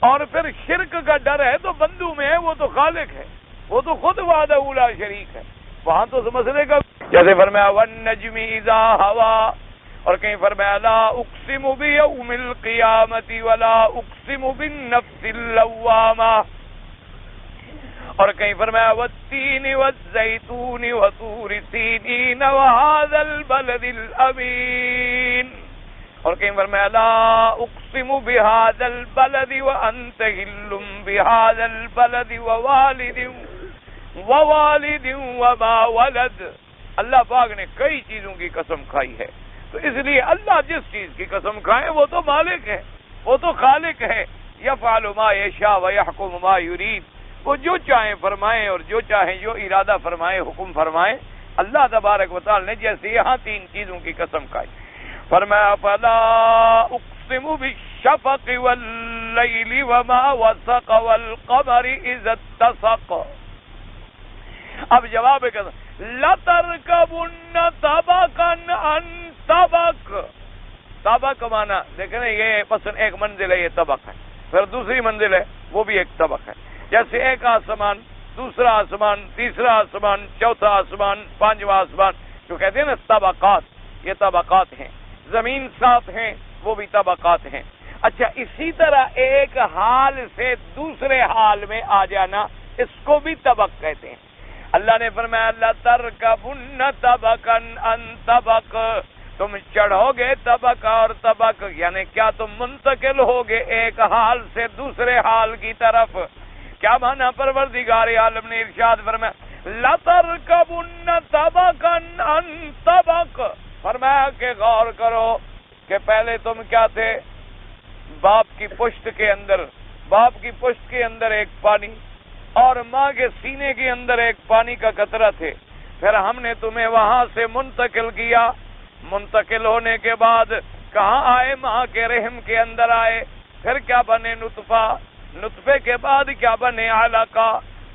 اور پھر شرک کا ڈر ہے تو بندوں میں ہے، وہ تو خالق ہے، وہ تو خود وحدہ لا شریک ہے، وہاں تو اس مسئلے کا جیسے فرمایا والنجم اذا ہوا، اور کہیں فرمایا لا اقسم بیوم القیامت ولا اقسم بالنفس اللوامہ، اور کہیں فرمایا والتین والزیتون وطور سینین وہذا البلد الامین، اور کہیں فرمایا لا اقسم بہذا البلد وانت حل بہذا البلد ووالد وما ولد۔ اللہ پاک نے کئی چیزوں کی قسم کھائی ہے، تو اس لیے اللہ جس چیز کی قسم کھائے وہ تو مالک ہے، وہ تو خالق ہے۔ یفعل ما یشاء ویحکم ما یرید، وہ جو چاہیں فرمائیں اور جو چاہیں جو ارادہ فرمائیں حکم فرمائیں۔ اللہ تبارک و تعالی نے جیسے یہاں تین چیزوں کی قسم کھائی، فرمایا فلا اقسم بالشفق واللیل وما وسق والقمر اذا اتسق۔ اب جواب لَتَرْكَبُنَّ طَبَقًا عَنْ طَبَقٍ، طبق مانا دیکھیں یہ مثلا ایک منزل ہے، یہ طبق ہے، پھر دوسری منزل ہے وہ بھی ایک طبق ہے، جیسے ایک آسمان، دوسرا آسمان، تیسرا آسمان، چوتھا آسمان، پانچواں آسمان، جو کہتے ہیں نا طبقات، یہ طبقات ہیں۔ زمین سات ہیں، وہ بھی طبقات ہیں۔ اچھا، اسی طرح ایک حال سے دوسرے حال میں آ جانا، اس کو بھی طبق کہتے ہیں۔ اللہ نے فرمایا لَتَرْكَبُنَّ طَبَقًا عَنْ طَبَقٍ، تم چڑھو گے طبق اور طبق، یعنی کیا تم منتقل ہوگے ایک حال سے دوسرے حال کی طرف۔ کیا مانا؟ پروردگار عالم نے ارشاد فرمایا لَتَرْكَبُنَّ طَبَقًا عَنْ طَبَقٍ، فرمایا کہ غور کرو کہ پہلے تم کیا تھے؟ باپ کی پشت کے اندر، باپ کی پشت کے اندر ایک پانی، اور ماں کے سینے کے اندر ایک پانی کا قطرہ تھے، پھر ہم نے تمہیں وہاں سے منتقل کیا، منتقل ہونے کے بعد کہاں آئے؟ ماں کے رحم کے اندر آئے، پھر کیا بنے؟ نطفہ، نطفے کے بعد کیا بنے؟ علقہ،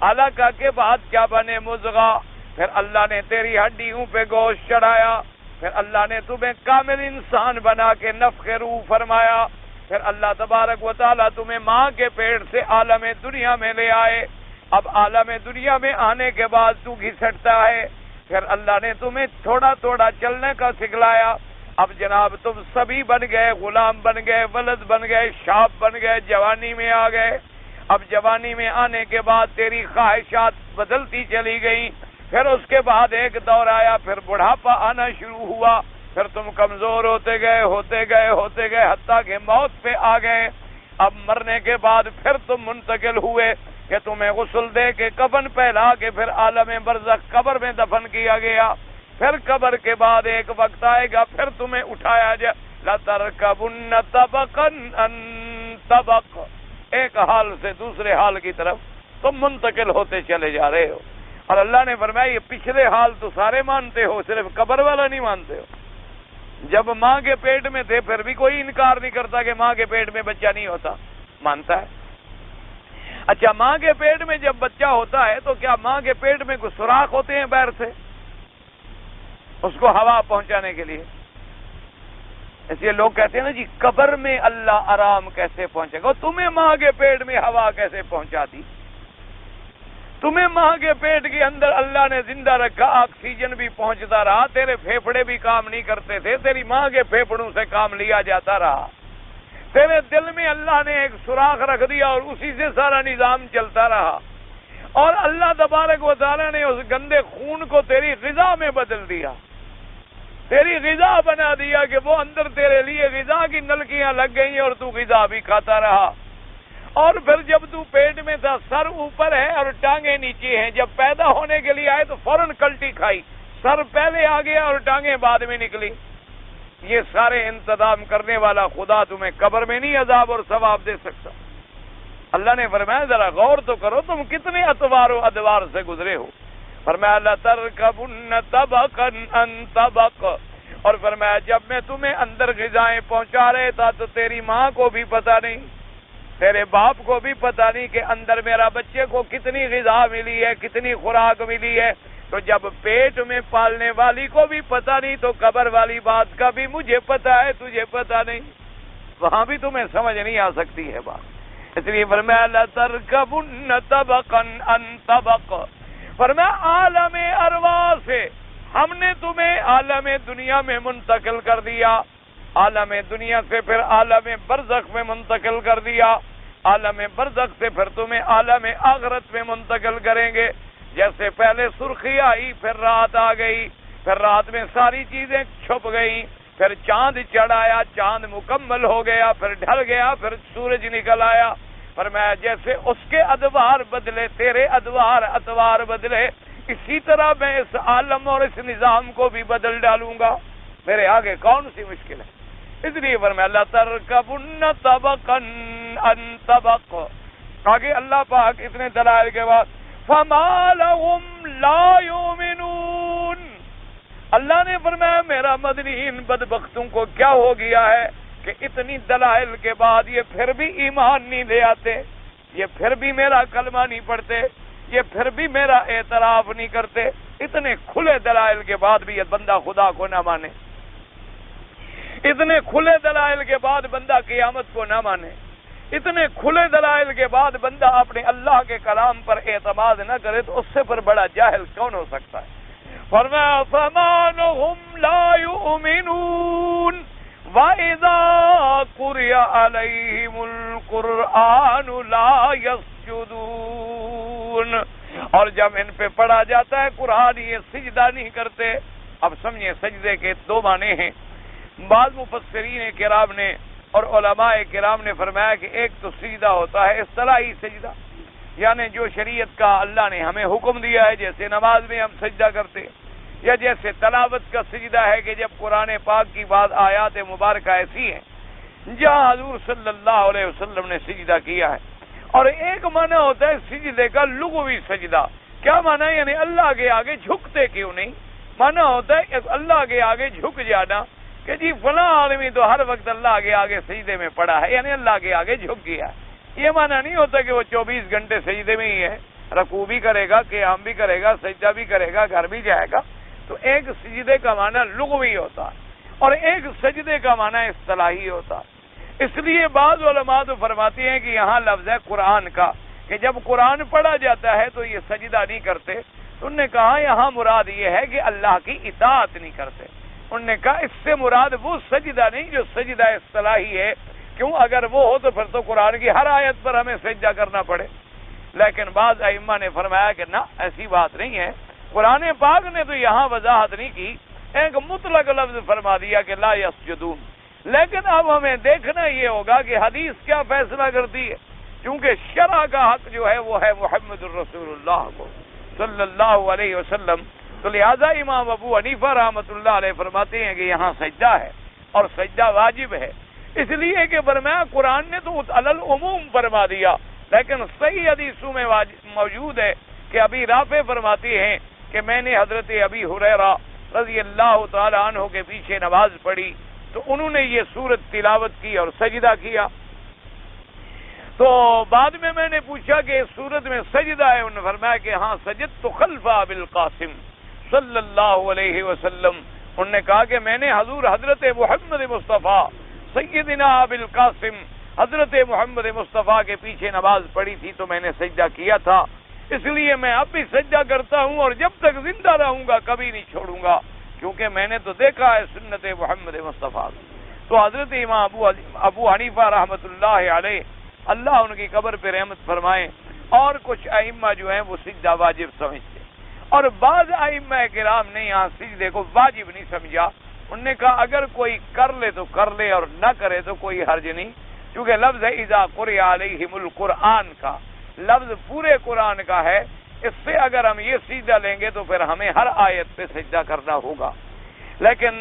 علقہ کے بعد کیا بنے؟ مضغہ، پھر اللہ نے تیری ہڈیوں پہ گوشت چڑھایا، پھر اللہ نے تمہیں کامل انسان بنا کے نفخ روح فرمایا، پھر اللہ تبارک و تعالیٰ تمہیں ماں کے پیٹ سے عالم دنیا میں لے آئے۔ اب عالم دنیا میں آنے کے بعد تو گھسٹتا ہے، پھر اللہ نے تمہیں تھوڑا تھوڑا چلنے کا سکھلایا، اب جناب تم سبھی بن گئے، غلام بن گئے، ولد بن گئے، شاب بن گئے، جوانی میں آ گئے۔ اب جوانی میں آنے کے بعد تیری خواہشات بدلتی چلی گئیں، پھر اس کے بعد ایک دور آیا، پھر بڑھاپا آنا شروع ہوا، پھر تم کمزور ہوتے گئے حتیٰ کہ موت پہ آ گئے۔ اب مرنے کے بعد پھر تم منتقل ہوئے کہ تمہیں غسل دے کے کفن پہنا کے پھر عالم برزخ قبر میں دفن کیا گیا، پھر قبر کے بعد ایک وقت آئے گا پھر تمہیں اٹھایا جائے۔ لَتَرْكَبُنَّ طَبَقًا عَنْ طَبَقٍ، ایک حال سے دوسرے حال کی طرف تم منتقل ہوتے چلے جا رہے ہو۔ اور اللہ نے فرمایا یہ پچھلے حال تو سارے مانتے ہو، صرف قبر والا نہیں مانتے ہو۔ جب ماں کے پیٹ میں تھے پھر بھی کوئی انکار نہیں کرتا کہ ماں کے پیٹ میں بچہ نہیں ہوتا، مانتا ہے۔ اچھا، ماں کے پیٹ میں جب بچہ ہوتا ہے تو کیا ماں کے پیٹ میں کوئی سوراخ ہوتے ہیں باہر سے اس کو ہوا پہنچانے کے لیے؟ اس لیے لوگ کہتے ہیں نا جی قبر میں اللہ آرام کیسے پہنچے گا؟ تمہیں ماں کے پیٹ میں ہوا کیسے پہنچا دی؟ تمہیں ماں کے پیٹ کے اندر اللہ نے زندہ رکھا، آکسیجن بھی پہنچتا رہا، تیرے پھیپھڑے بھی کام نہیں کرتے تھے، تیری ماں کے پھیپھڑوں سے کام لیا جاتا رہا، تیرے دل میں اللہ نے ایک سوراخ رکھ دیا اور اسی سے سارا نظام چلتا رہا، اور اللہ تبارک و تعالیٰ نے اس گندے خون کو تیری غذا میں بدل دیا، تیری غذا بنا دیا کہ وہ اندر تیرے لیے غذا کی نلکیاں لگ گئی اور تو غذا بھی کھاتا رہا۔ اور پھر جب تو پیٹ میں تھا سر اوپر ہے اور ٹانگیں نیچے ہیں، جب پیدا ہونے کے لیے آئے تو فوراً کلٹی کھائی، سر پہلے آ گیا اور ٹانگیں بعد میں نکلی۔ یہ سارے انتظام کرنے والا خدا تمہیں قبر میں نہیں عذاب اور ثواب دے سکتا؟ اللہ نے فرمایا ذرا غور تو کرو تم کتنے اطوار و ادوار سے گزرے ہو۔ فرمایا لَتَرْكَبُنَّ طَبَقًا عَن طَبَقٍ، اور فرمایا جب میں تمہیں اندر غذائیں پہنچا رہے تھا تو تیری ماں کو بھی پتہ نہیں، تیرے باپ کو بھی پتہ نہیں کہ اندر میرا بچے کو کتنی غذا ملی ہے، کتنی خوراک ملی ہے۔ تو جب پیٹ میں پالنے والی کو بھی پتہ نہیں تو قبر والی بات کا بھی مجھے پتہ ہے، تجھے پتہ نہیں، وہاں بھی تمہیں سمجھ نہیں آ سکتی ہے بات۔ اس لیے فرمایا لَتَرْكَبُنَّ طَبَقًا عَن طَبَقٍ، فرمایا عالم ارواح سے ہم نے تمہیں عالم دنیا میں منتقل کر دیا، عالم دنیا سے پھر عالم برزخ میں منتقل کر دیا، عالم برزخ سے پھر تمہیں عالم آخرت میں منتقل کریں گے۔ جیسے پہلے سرخی آئی پھر رات آ گئی، پھر رات میں ساری چیزیں چھپ گئیں، پھر چاند چڑھ آیا، چاند مکمل ہو گیا، پھر ڈھل گیا، پھر سورج نکل آیا۔ فرمایا جیسے اس کے ادوار بدلے تیرے اتوار بدلے، اسی طرح میں اس عالم اور اس نظام کو بھی بدل ڈالوں گا، میرے آگے کون سی مشکل ہے؟ اس لیے فرمایا لَتَرْكَبُنَّ طَبَقًا عَن طَبَقٍ۔ آگے اللہ پاک اتنے دلائل کے بعد فَمَا لَهُمْ لَا يُؤْمِنُونَ، اللہ نے فرمایا میرا مدنی ان بدبختوں کو کیا ہو گیا ہے کہ اتنی دلائل کے بعد یہ پھر بھی ایمان نہیں لے آتے، یہ پھر بھی میرا کلمہ نہیں پڑھتے، یہ پھر بھی میرا اعتراف نہیں کرتے۔ اتنے کھلے دلائل کے بعد بھی یہ بندہ خدا کو نہ مانے، اتنے کھلے دلائل کے بعد بندہ قیامت کو نہ مانے، اتنے کھلے دلائل کے بعد بندہ اپنے اللہ کے کلام پر اعتماد نہ کرے تو اس سے پر بڑا جاہل کون ہو سکتا ہے؟ فرمایا فَمَا لَهُمْ لَا يُؤْمِنُونَ وَإِذَا قُرِئَ عَلَيْهِمُ الْقُرْآنُ لَا يَسْجُدُونَ، اور جب ان پہ پڑھا جاتا ہے قرآن یہ سجدہ نہیں کرتے۔ اب سمجھیں سجدے کے دو معنی ہیں، بعض مفسرین کرام نے اور علماء کرام نے فرمایا کہ ایک تو سجدہ ہوتا ہے اصطلاحی سجدہ، یعنی جو شریعت کا اللہ نے ہمیں حکم دیا ہے، جیسے نماز میں ہم سجدہ کرتے ہیں، یا جیسے تلاوت کا سجدہ ہے کہ جب قرآن پاک کی بعض آیات مبارکہ ایسی ہیں جہاں حضور صلی اللہ علیہ وسلم نے سجدہ کیا ہے۔ اور ایک معنی ہوتا ہے سجدے کا لغوی سجدہ، کیا معنی؟ یعنی اللہ کے آگے جھکتے کیوں نہیں؟ معنی ہوتا ہے اللہ کے آگے جھک جانا کہ جی فلاں آدمی تو ہر وقت اللہ کے آگے سجدے میں پڑا ہے، یعنی اللہ کے آگے جھک گیا ہے۔ یہ معنی نہیں ہوتا کہ وہ 24 گھنٹے سجدے میں ہی ہے، رکوع بھی کرے گا، قیام بھی کرے گا، سجدہ بھی کرے گا، گھر بھی جائے گا۔ تو ایک سجدے کا معنی لغوی ہوتا ہے اور ایک سجدے کا معنی اصطلاحی ہوتا ہے۔ اس لیے بعض علماء تو فرماتے ہیں کہ یہاں لفظ ہے قرآن کا، کہ جب قرآن پڑھا جاتا ہے تو یہ سجدہ نہیں کرتے۔ انہوں نے کہا یہاں مراد یہ ہے کہ اللہ کی اطاعت نہیں کرتے۔ انہوں نے کہا اس سے مراد وہ سجدہ نہیں جو سجدہ اصطلاحی ہے، کیوں اگر وہ ہو تو پھر تو قرآن کی ہر آیت پر ہمیں سجدہ کرنا پڑے۔ لیکن بعض ائمہ نے فرمایا کہ نہ، ایسی بات نہیں ہے، قرآن پاک نے تو یہاں وضاحت نہیں کی، ایک مطلق لفظ فرما دیا کہ لا یسجدون۔ لیکن اب ہمیں دیکھنا یہ ہوگا کہ حدیث کیا فیصلہ کرتی ہے، کیونکہ شرع کا حق جو ہے وہ ہے محمد الرسول اللہ کو صلی اللہ علیہ وسلم۔ تو لہذا امام ابو حنیفہ رحمۃ اللہ علیہ فرماتے ہیں کہ یہاں سجدہ ہے اور سجدہ واجب ہے، اس لیے کہ فرمایا قرآن نے تو علی العموم فرما دیا، لیکن صحیح حدیثوں میں موجود ہے کہ ابھی رافع فرماتے ہیں کہ میں نے حضرت ابی ہریرہ رضی اللہ تعالی عنہ کے پیچھے نماز پڑھی تو انہوں نے یہ سورت تلاوت کی اور سجدہ کیا. تو بعد میں نے پوچھا کہ اس سورت میں سجدہ ہے؟ انہوں نے فرمایا کہ ہاں سجدت خلف ابی القاسم صلی اللہ علیہ وسلم. انہوں نے کہا کہ میں نے حضرت محمد مصطفیٰ سیدنا ابی القاسم حضرت محمد مصطفیٰ کے پیچھے نماز پڑھی تھی تو میں نے سجدہ کیا تھا، اس لیے میں اب بھی سجدہ کرتا ہوں اور جب تک زندہ رہوں گا کبھی نہیں چھوڑوں گا، کیونکہ میں نے تو دیکھا ہے سنت محمد مصطفیٰ. تو حضرت امام ابو حنیفہ رحمۃ اللہ علیہ، اللہ ان کی قبر پہ رحمت فرمائے، اور کچھ ائمہ جو ہیں وہ سجدہ واجب سمجھتے، اور بعض ائمہ کرام نے یہاں سجدے کو واجب نہیں سمجھا. انہوں نے کہا اگر کوئی کر لے تو کر لے اور نہ کرے تو کوئی حرج نہیں، کیونکہ لفظ اذا قرئ علیہم القرآن کا لفظ پورے قرآن کا ہے. اس سے اگر ہم یہ سجدہ لیں گے تو پھر ہمیں ہر آیت پہ سجدہ کرنا ہوگا. لیکن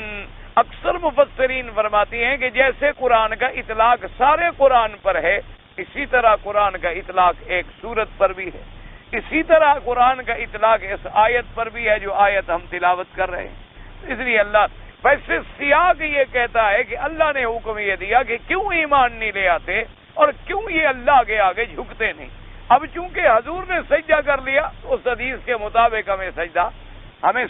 اکثر مفسرین فرماتی ہیں کہ جیسے قرآن کا اطلاق سارے قرآن پر ہے، اسی طرح قرآن کا اطلاق ایک سورت پر بھی ہے، اسی طرح قرآن کا اطلاق اس آیت پر بھی ہے جو آیت ہم تلاوت کر رہے ہیں. اس لیے اللہ ویسے سیاق یہ کہتا ہے کہ اللہ نے حکم یہ دیا کہ کیوں ایمان نہیں لے آتے اور کیوں یہ اللہ کے آگے جھکتے نہیں. اب چونکہ حضور نے سجدہ کر لیا تو اس حدیث کے مطابق ہمیں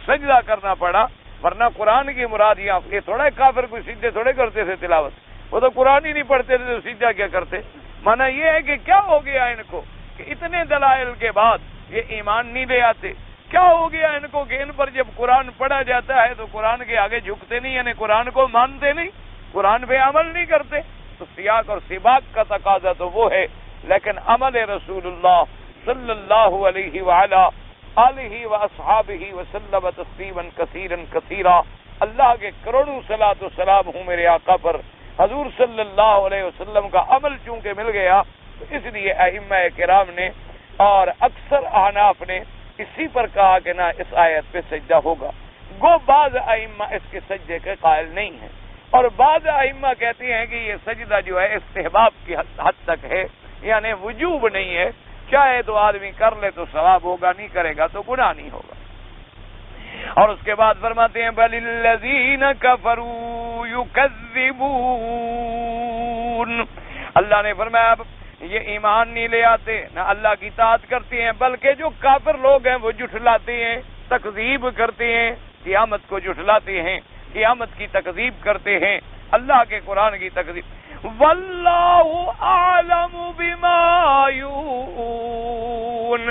سجدہ کرنا پڑا، ورنہ قرآن کی مراد یہ تھوڑا کافر کوئی سجدے تھوڑے کرتے تھے تلاوت، وہ تو قرآن ہی نہیں پڑھتے تھے تو سجدہ کیا کرتے. مانا یہ ہے کہ کیا ہو گیا ان کو کہ اتنے دلائل کے بعد یہ ایمان نہیں لے آتے. کیا ہو گیا ان کو کہ ان پر جب قرآن پڑھا جاتا ہے تو قرآن کے آگے جھکتے نہیں، یعنی قرآن کو مانتے نہیں، قرآن پہ عمل نہیں کرتے. تو سیاق اور سباق کا تقاضا تو وہ ہے، لیکن عمل رسول اللہ صلی اللہ علیہ وعلا آلہ واصحابہ وسلم تسلیما کثیرا کثیرا. اللہ کے کروڑوں صلاۃ و سلام ہوں میرے آقا پر. حضور صلی اللہ علیہ وسلم کا عمل چونکہ مل گیا تو اس لیے ائمہ کرام نے اور اکثر احناف نے اسی پر کہا کہ نہ اس آیت پہ سجدہ ہوگا. گو بعض ائمہ اس کے سجدے کے قائل نہیں ہیں، اور بعض ائمہ کہتے ہیں کہ یہ سجدہ جو ہے استحباب کی حد تک ہے، یعنی وجوب نہیں ہے، چاہے تو آدمی کر لے تو ثواب ہوگا، نہیں کرے گا تو گناہ نہیں ہوگا. اور اس کے بعد فرماتے ہیں بل الذین کفروا یکذبون. اللہ نے فرمایا اب یہ ایمان نہیں لے آتے، نہ اللہ کی اطاعت کرتے ہیں، بلکہ جو کافر لوگ ہیں وہ جھٹلاتے ہیں، تکذیب کرتے ہیں، قیامت کو جھٹلاتے ہیں، قیامت کی تکذیب کرتے ہیں، اللہ کے قرآن کی تکذیب. واللہ اعلم بما یوعون.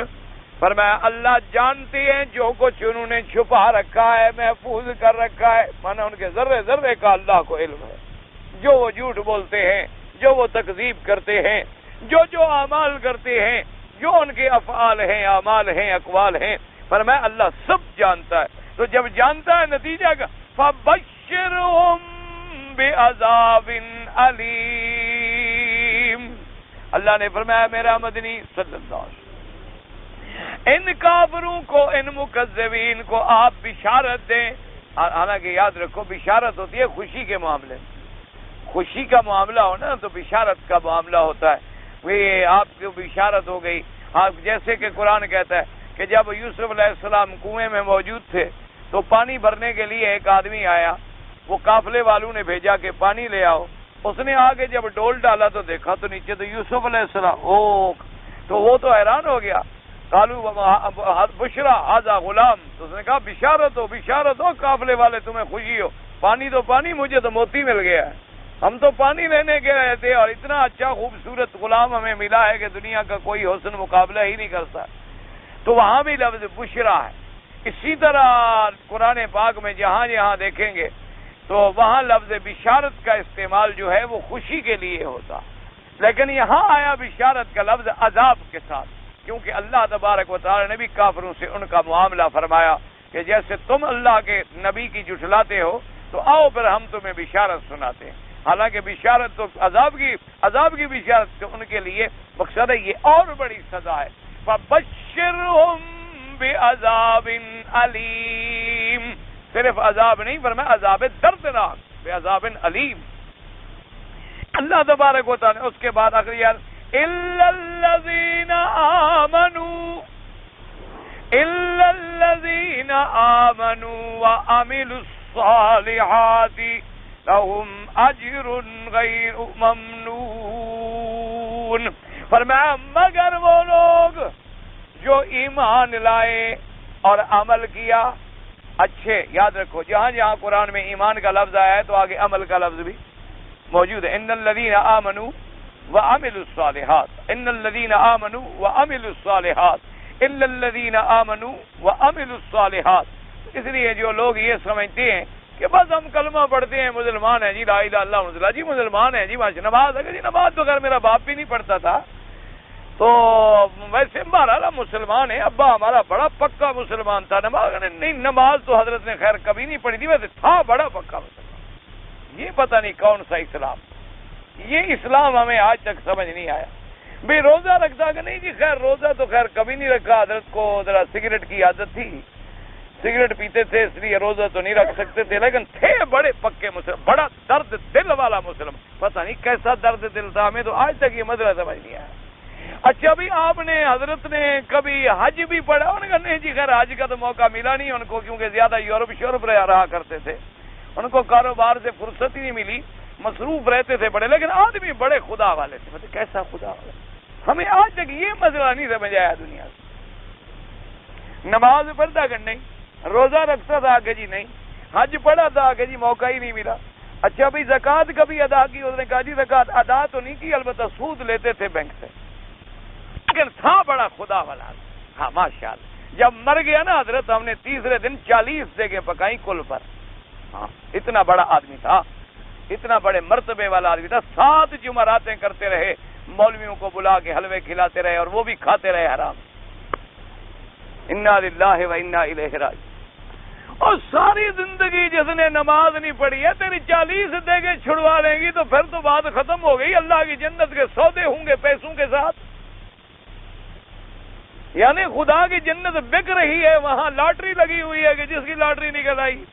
فرمایا اللہ جانتے ہیں جو کچھ انہوں نے چھپا رکھا ہے، محفوظ کر رکھا ہے، مانا ان کے ذرے ذرے کا اللہ کو علم ہے. جو وہ جھوٹ بولتے ہیں، جو وہ تکذیب کرتے ہیں، جو اعمال کرتے ہیں، جو ان کے افعال ہیں، اعمال ہیں، اقوال ہیں، فرمایا اللہ سب جانتا ہے. تو جب جانتا ہے نتیجہ کا فبشرہم بعذاب علیم. اللہ نے فرمایا میرا مدنی صلی اللہ علیہ وسلم ان کافروں کو، ان مکذبین کو آپ بشارت دیں. حالانکہ یاد رکھو بشارت ہوتی ہے خوشی کے معاملے میں، خوشی کا معاملہ ہو نا تو بشارت کا معاملہ ہوتا ہے. وہ آپ کو بشارت ہو گئی. آپ جیسے کہ قرآن کہتا ہے کہ جب یوسف علیہ السلام کنویں میں موجود تھے تو پانی بھرنے کے لیے ایک آدمی آیا، وہ قافلے والوں نے بھیجا کہ پانی لے آؤ. اس نے آگے جب ڈول ڈالا تو دیکھا تو نیچے تو یوسف علیہ السلام. تو وہ تو حیران ہو گیا. قالوا بشرا ھذا غلام. تو اس نے کہا بشارت ہو قافلے والے تمہیں خوشی ہو، پانی تو پانی، مجھے تو موتی مل گیا ہے. ہم تو پانی لینے کے رہے تھے اور اتنا اچھا خوبصورت غلام ہمیں ملا ہے کہ دنیا کا کوئی حسن مقابلہ ہی نہیں کرتا. تو وہاں بھی لفظ بشرا ہے. اسی طرح قرآن پاک میں جہاں جہاں دیکھیں گے تو وہاں لفظ بشارت کا استعمال جو ہے وہ خوشی کے لیے ہوتا، لیکن یہاں آیا بشارت کا لفظ عذاب کے ساتھ، کیونکہ اللہ تبارک و تعالی نے بھی کافروں سے ان کا معاملہ فرمایا کہ جیسے تم اللہ کے نبی کی جھٹلاتے ہو تو آؤ پھر ہم تمہیں بشارت سناتے ہیں. حالانکہ بشارت تو عذاب کی بشارت تو ان کے لیے مقصد ہے، یہ اور بڑی سزا ہے. فبشرہم بعذاب علیم. صرف عذاب نہیں فرمایا عذاب دردناک، بعذاب علیم. اللہ تبارک و تعالی اس کے بعد آخری الا الذین آمنوا وعملوا الصالحات لهم اجر غیر ممنون. فرمایا مگر وہ لوگ جو ایمان لائے اور عمل کیا اچھے. یاد رکھو جہاں جہاں قرآن میں ایمان کا لفظ آیا ہے تو آگے عمل کا لفظ بھی موجود ہے. ان الذین آمنوا وعملوا الصالحات، ان الذین آمنوا وعملوا الصالحات، الا الذین آمنوا وعملوا الصالحات. اس لیے جو لوگ یہ سمجھتے ہیں کہ بس ہم کلمہ پڑھتے ہیں مسلمان ہیں جی، لا الہ الا اللہ محمد جی مسلمان ہیں جی، نماز اگر جی نماز تو اگر میرا باپ بھی نہیں پڑھتا تھا تو ویسے ہمارا مسلمان ہے، ابا ہمارا بڑا پکا مسلمان تھا، نماز نہیں، نماز تو حضرت نے خیر کبھی نہیں پڑھی تھی، ویسے تھا بڑا پکا مسلمان. یہ پتہ نہیں کون سا اسلام، یہ اسلام ہمیں آج تک سمجھ نہیں آیا. بھئی روزہ رکھتا کہ نہیں جی، خیر روزہ تو خیر کبھی نہیں رکھا، حضرت کو ذرا سگریٹ کی عادت تھی، سگریٹ پیتے تھے اس لیے روزہ تو نہیں رکھ سکتے تھے، لیکن تھے بڑے پکے مسلم، بڑا درد دل والا مسلم. پتہ نہیں کیسا درد دل تھا، ہمیں تو آج تک یہ مسئلہ سمجھ نہیں آیا. اچھا بھی آپ نے حضرت نے کبھی حج بھی پڑھا؟ انہوں نے کہا نہیں جی خیر حج کا تو موقع ملا نہیں ان کو، کیونکہ زیادہ یورپ شورپ رہا کرتے تھے، ان کو کاروبار سے فرصت ہی نہیں ملی، مصروف رہتے تھے بڑے، لیکن آدمی بڑے خدا والے تھے. مطلب کیسا خدا والے؟ ہمیں آج تک یہ مسئلہ نہیں سمجھ آیا دنیا سے. نماز پڑھتا کہ نہیں، روزہ رکھتا تھا کہ جی نہیں، حج پڑھا تھا کہ جی موقع ہی نہیں ملا. اچھا بھی زکوٰۃ کبھی ادا کی؟ اس نے کہا جی زکوٰۃ ادا تو نہیں کی، البتہ سود لیتے تھے بینک سے، لیکن تھا بڑا خدا والا. ہاں ماشاءاللہ. جب مر گیا نا حضرت، ہم نے تیسرے دن 40 دیگیں پکائی کل پر. ہاں اتنا بڑا آدمی تھا، اتنا بڑے مرتبے والا آدمی تھا. 7 جمعراتیں کرتے رہے، مولویوں کو بلا کے حلوے کھلاتے رہے اور وہ بھی کھاتے رہے حرام. انا للہ و انا الیہ راجعون. اور ساری زندگی جس نے نماز نہیں پڑھی ہے، تیری 40 دیگیں چھڑوا لیں گی تو پھر تو بات ختم ہو گئی. اللہ کی جنت کے سودے ہوں گے پیسوں کے ساتھ، یعنی خدا کی جنت بک رہی ہے، وہاں لاٹری لگی ہوئی ہے کہ جس کی لاٹری نکل آئی.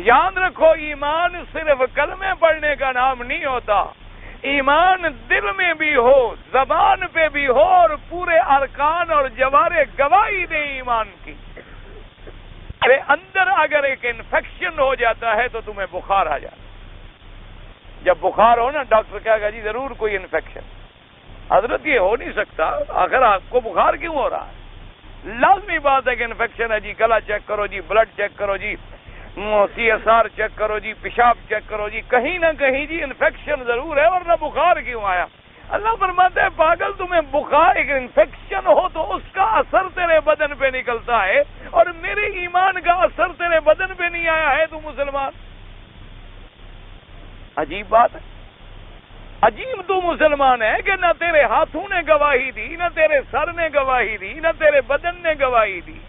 یاد رکھو ایمان صرف کلمے پڑھنے کا نام نہیں ہوتا، ایمان دل میں بھی ہو، زبان پہ بھی ہو، اور پورے ارکان اور جوارے گواہی دے ایمان کی. ارے اندر اگر ایک انفیکشن ہو جاتا ہے تو تمہیں بخار آ جاتا. جب بخار ہو نا، ڈاکٹر کہے گا جی ضرور کوئی انفیکشن. حضرت یہ ہو نہیں سکتا، آخر آپ کو بخار کیوں ہو رہا ہے؟ لازمی بات ہے کہ انفیکشن ہے جی. گلا چیک کرو جی، بلڈ چیک کرو جی، CSR چیک کرو جی، پیشاب چیک کرو جی، کہیں نہ کہیں جی انفیکشن ضرور ہے، ورنہ بخار کیوں آیا؟ اللہ فرماتا ہے پاگل تمہیں بخار ایک انفیکشن ہو تو اس کا اثر تیرے بدن پہ نکلتا ہے، اور میرے ایمان کا اثر تیرے بدن پہ نہیں آیا ہے تو مسلمان. عجیب بات ہے، عجیب تو مسلمان ہے کہ نہ تیرے ہاتھوں نے گواہی دی، نہ تیرے سر نے گواہی دی، نہ تیرے بدن نے گواہی دی،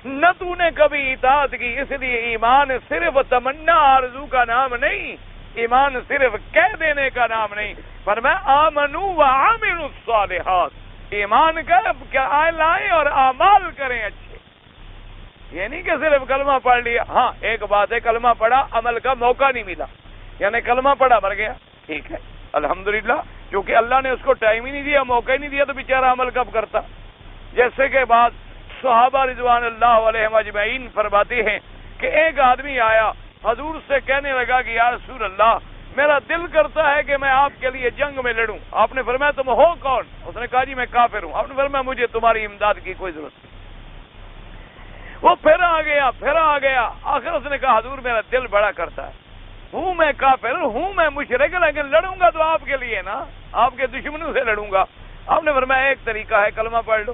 نہ تو نے کبھی اطاعت کی. اس لیے ایمان صرف تمنا آرزو کا نام نہیں، ایمان صرف کہہ دینے کا نام نہیں. فرمایا آمنوا وعملوا الصالحات، ایمان کا لائیں اور اعمال کریں اچھے. یہ نہیں کہ صرف کلمہ پڑھ لیا. ہاں ایک بات ہے، کلمہ پڑھا عمل کا موقع نہیں ملا، یعنی کلمہ پڑھا مر گیا، ٹھیک ہے الحمدللہ، کیونکہ اللہ نے اس کو ٹائم ہی نہیں دیا، موقع ہی نہیں دیا، تو بیچارہ عمل کب کرتا. جیسے کہ بعد صحابہ رضوان اللہ علیہم اجمعین فرماتے ہیں کہ ایک آدمی آیا حضور سے کہنے لگا کہ یا رسول اللہ میرا دل کرتا ہے کہ میں آپ کے لیے جنگ میں لڑوں. آپ نے فرمایا تم ہو کون؟ اس نے کہا جی میں کافر ہوں. آپ نے فرمایا مجھے تمہاری امداد کی کوئی ضرورت نہیں. وہ پھر آ گیا، آخر اس نے کہا حضور میرا دل بڑا کرتا ہے، ہوں میں کافر ہوں، میں مشرک، لیکن لڑوں گا تو آپ کے لیے نا، آپ کے دشمنوں سے لڑوں گا. آپ نے فرمایا ایک طریقہ ہے کلمہ پڑھ لو.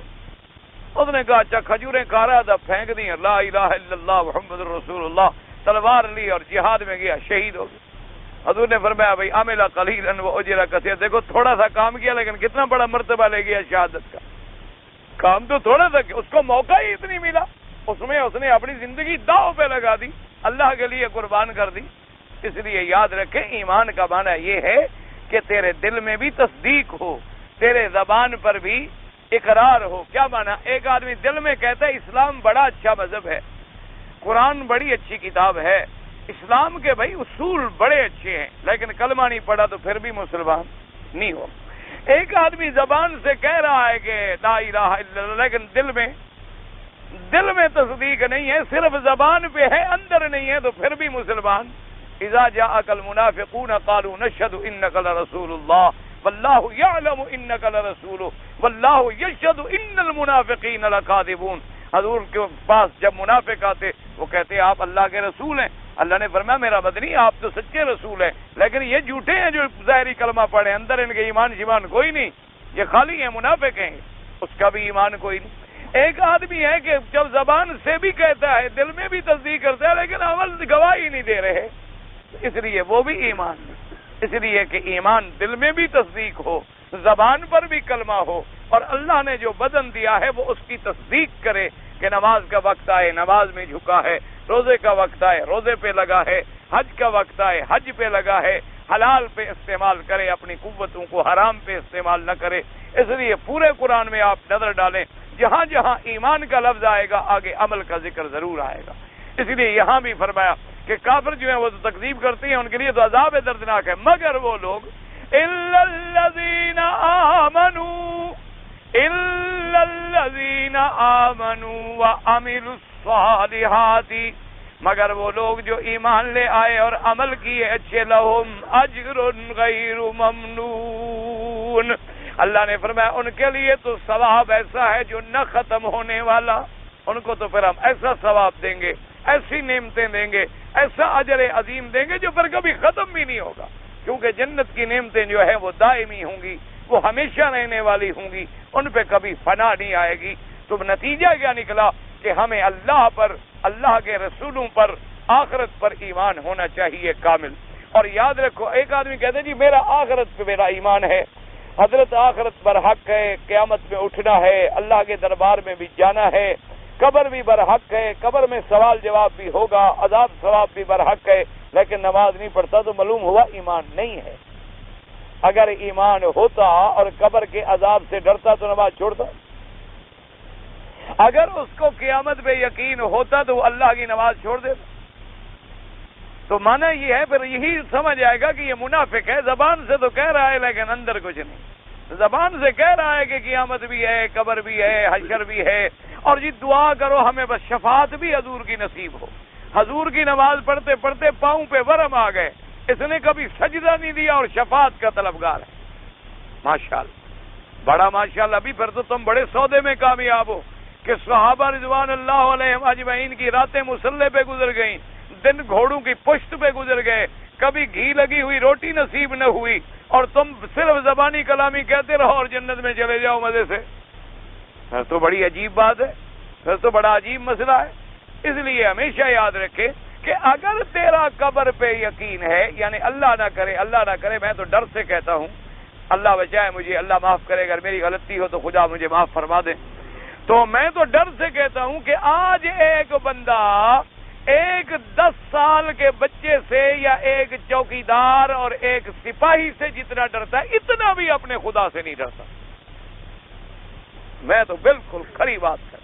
اس نے کہا اچھا کھجوریں کھا رہا تھا، پھینک دی لا الہ الا اللہ محمد رسول اللہ، تلوار لی اور جہاد میں گیا، شہید ہو گیا. حضور نے فرمایا بھائی عمل قلیلا واجر کثیر. دیکھو تھوڑا سا کام کیا لیکن کتنا بڑا مرتبہ لے گیا شہادت کا. کام تو تھوڑا سا، اس کو موقع ہی اتنی ملا، اس نے اپنی زندگی داؤ پہ لگا دی، اللہ کے لیے قربان کر دی. اس لیے یاد رکھیں ایمان کا معنی یہ ہے کہ تیرے دل میں بھی تصدیق ہو، تیرے زبان پر بھی اقرار ہو. کیا معنی؟ ایک آدمی دل میں کہتا ہے اسلام بڑا اچھا مذہب ہے، قرآن بڑی اچھی کتاب ہے، اسلام کے بھائی اصول بڑے اچھے ہیں، لیکن کلمہ نہیں پڑھا تو پھر بھی مسلمان نہیں ہو. ایک آدمی زبان سے کہہ رہا ہے کہ لا الہ الا اللہ، لیکن دل میں دل میں تصدیق نہیں ہے، صرف زبان پہ ہے، اندر نہیں ہے، تو پھر بھی مسلمان. اذا جاءك المنافقون قالوا نشهد انك لرسول الله والله يعلم انك لرسوله والله يشهد ان المنافقين لكاذبون. حضور کے پاس جب منافق آتے وہ کہتے آپ اللہ کے رسول ہیں. اللہ نے فرمایا میرا بدنی آپ تو سچے رسول ہیں، لیکن یہ جھوٹے ہیں جو ظاہری کلمہ پڑھے، اندر ان کے ایمان شیمان کوئی نہیں، یہ خالی ہیں، منافق ہیں، اس کا بھی ایمان کوئی نہیں. ایک آدمی ہے کہ جب زبان سے بھی کہتا ہے، دل میں بھی تصدیق کرتا ہے، لیکن عمل گواہی نہیں دے رہے، اس لیے وہ بھی ایمان نہیں. اس لیے کہ ایمان دل میں بھی تصدیق ہو، زبان پر بھی کلمہ ہو، اور اللہ نے جو بدن دیا ہے وہ اس کی تصدیق کرے کہ نماز کا وقت آئے نماز میں جھکا ہے، روزے کا وقت آئے روزے پہ لگا ہے، حج کا وقت آئے حج پہ لگا ہے، حلال پہ استعمال کرے، اپنی قوتوں کو حرام پہ استعمال نہ کرے. اس لیے پورے قرآن میں آپ نظر ڈالیں، جہاں جہاں ایمان کا لفظ آئے گا آگے عمل کا ذکر ضرور آئے گا. اس لیے یہاں بھی فرمایا کہ کافر جو ہیں وہ تو تکذیب کرتے ہیں، ان کے لیے تو عذاب دردناک ہے، مگر وہ لوگ الا الذین آمنوا وعملوا الصالحات، مگر وہ لوگ جو ایمان لے آئے اور عمل کیے اچھے، لہم اجر غیر ممنون. اللہ نے فرمایا ان کے لیے تو ثواب ایسا ہے جو نہ ختم ہونے والا، ان کو تو پھر ہم ایسا ثواب دیں گے، ایسی نعمتیں دیں گے، ایسا اجر عظیم دیں گے جو پھر کبھی ختم بھی نہیں ہوگا، کیونکہ جنت کی نعمتیں جو ہے وہ دائمی ہوں گی، وہ ہمیشہ رہنے والی ہوں گی، ان پہ کبھی فنا نہیں آئے گی. تو نتیجہ کیا نکلا کہ ہمیں اللہ پر، اللہ کے رسولوں پر، آخرت پر ایمان ہونا چاہیے کامل. اور یاد رکھو، ایک آدمی کہتے ہیں جی میرا آخرت پہ میرا ایمان ہے. حضرت آخرت برحق ہے، قیامت میں اٹھنا ہے، اللہ کے دربار میں بھی جانا ہے، قبر بھی برحق ہے، قبر میں سوال جواب بھی ہوگا، عذاب ثواب بھی برحق ہے، لیکن نماز نہیں پڑھتا تو معلوم ہوا ایمان نہیں ہے. اگر ایمان ہوتا اور قبر کے عذاب سے ڈرتا تو نماز چھوڑتا. اگر اس کو قیامت پہ یقین ہوتا تو وہ اللہ کی نماز چھوڑ دیتا. تو معنی یہ ہے، پھر یہی سمجھ آئے گا کہ یہ منافق ہے، زبان سے تو کہہ رہا ہے لیکن اندر کچھ نہیں. زبان سے کہہ رہا ہے کہ قیامت بھی ہے، قبر بھی ہے، حشر بھی ہے، اور جی دعا کرو ہمیں بس شفاعت بھی حضور کی نصیب ہو. حضور کی نماز پڑھتے پڑھتے پاؤں پہ ورم آ گئے، اس نے کبھی سجدہ نہیں دیا اور شفاعت کا طلبگار ہے. ماشاءاللہ، بڑا ماشاءاللہ. ابھی پھر تو تم بڑے سودے میں کامیاب ہو کہ صحابہ رضوان اللہ علیہم اجمعین کی راتیں مصلے پہ گزر گئیں، دن گھوڑوں کی پشت پہ گزر گئے، کبھی گھی لگی ہوئی روٹی نصیب نہ ہوئی، اور تم صرف زبانی کلامی کہتے رہو اور جنت میں چلے جاؤ مزے سے. پھر تو بڑی عجیب بات ہے، پھر تو بڑا عجیب مسئلہ ہے. اس لیے ہمیشہ یاد رکھے کہ اگر تیرا قبر پہ یقین ہے، یعنی اللہ نہ کرے، میں تو ڈر سے کہتا ہوں، اللہ بچائے مجھے، اللہ معاف کرے، اگر میری غلطی ہو تو خدا مجھے معاف فرما دے. تو میں تو ڈر سے کہتا ہوں کہ آج ایک بندہ ایک 10 سال کے بچے سے یا ایک چوکیدار اور ایک سپاہی سے جتنا ڈرتا ہے اتنا بھی اپنے خدا سے نہیں ڈرتا. میں تو بالکل کھری بات کر.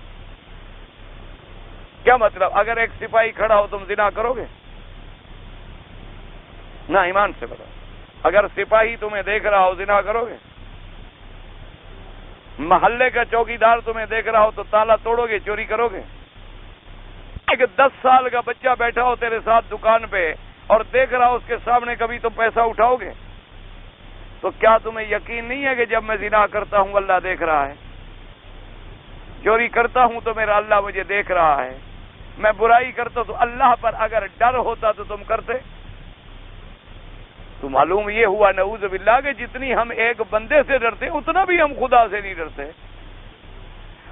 کیا مطلب؟ اگر ایک سپاہی کھڑا ہو تم زنا کرو گے؟ نہ، ایمان سے بتاؤ. اگر سپاہی تمہیں دیکھ رہا ہو زنا کرو گے؟ محلے کا چوکیدار تمہیں دیکھ رہا ہو تو تالا توڑو گے، چوری کرو گے؟ ایک 10 سال کا بچہ بیٹھا ہو تیرے ساتھ دکان پہ اور دیکھ رہا ہو اس کے سامنے، کبھی تم پیسہ اٹھاؤ گے؟ تو کیا تمہیں یقین نہیں ہے کہ جب میں زنا کرتا ہوں اللہ دیکھ رہا ہے، چوری کرتا ہوں تو میرا اللہ مجھے دیکھ رہا ہے، میں برائی کرتا تو اللہ پر اگر ڈر ہوتا تو تم کرتے؟ تو معلوم یہ ہوا نعوذ باللہ کہ جتنی ہم ایک بندے سے ڈرتے اتنا بھی ہم خدا سے نہیں ڈرتے.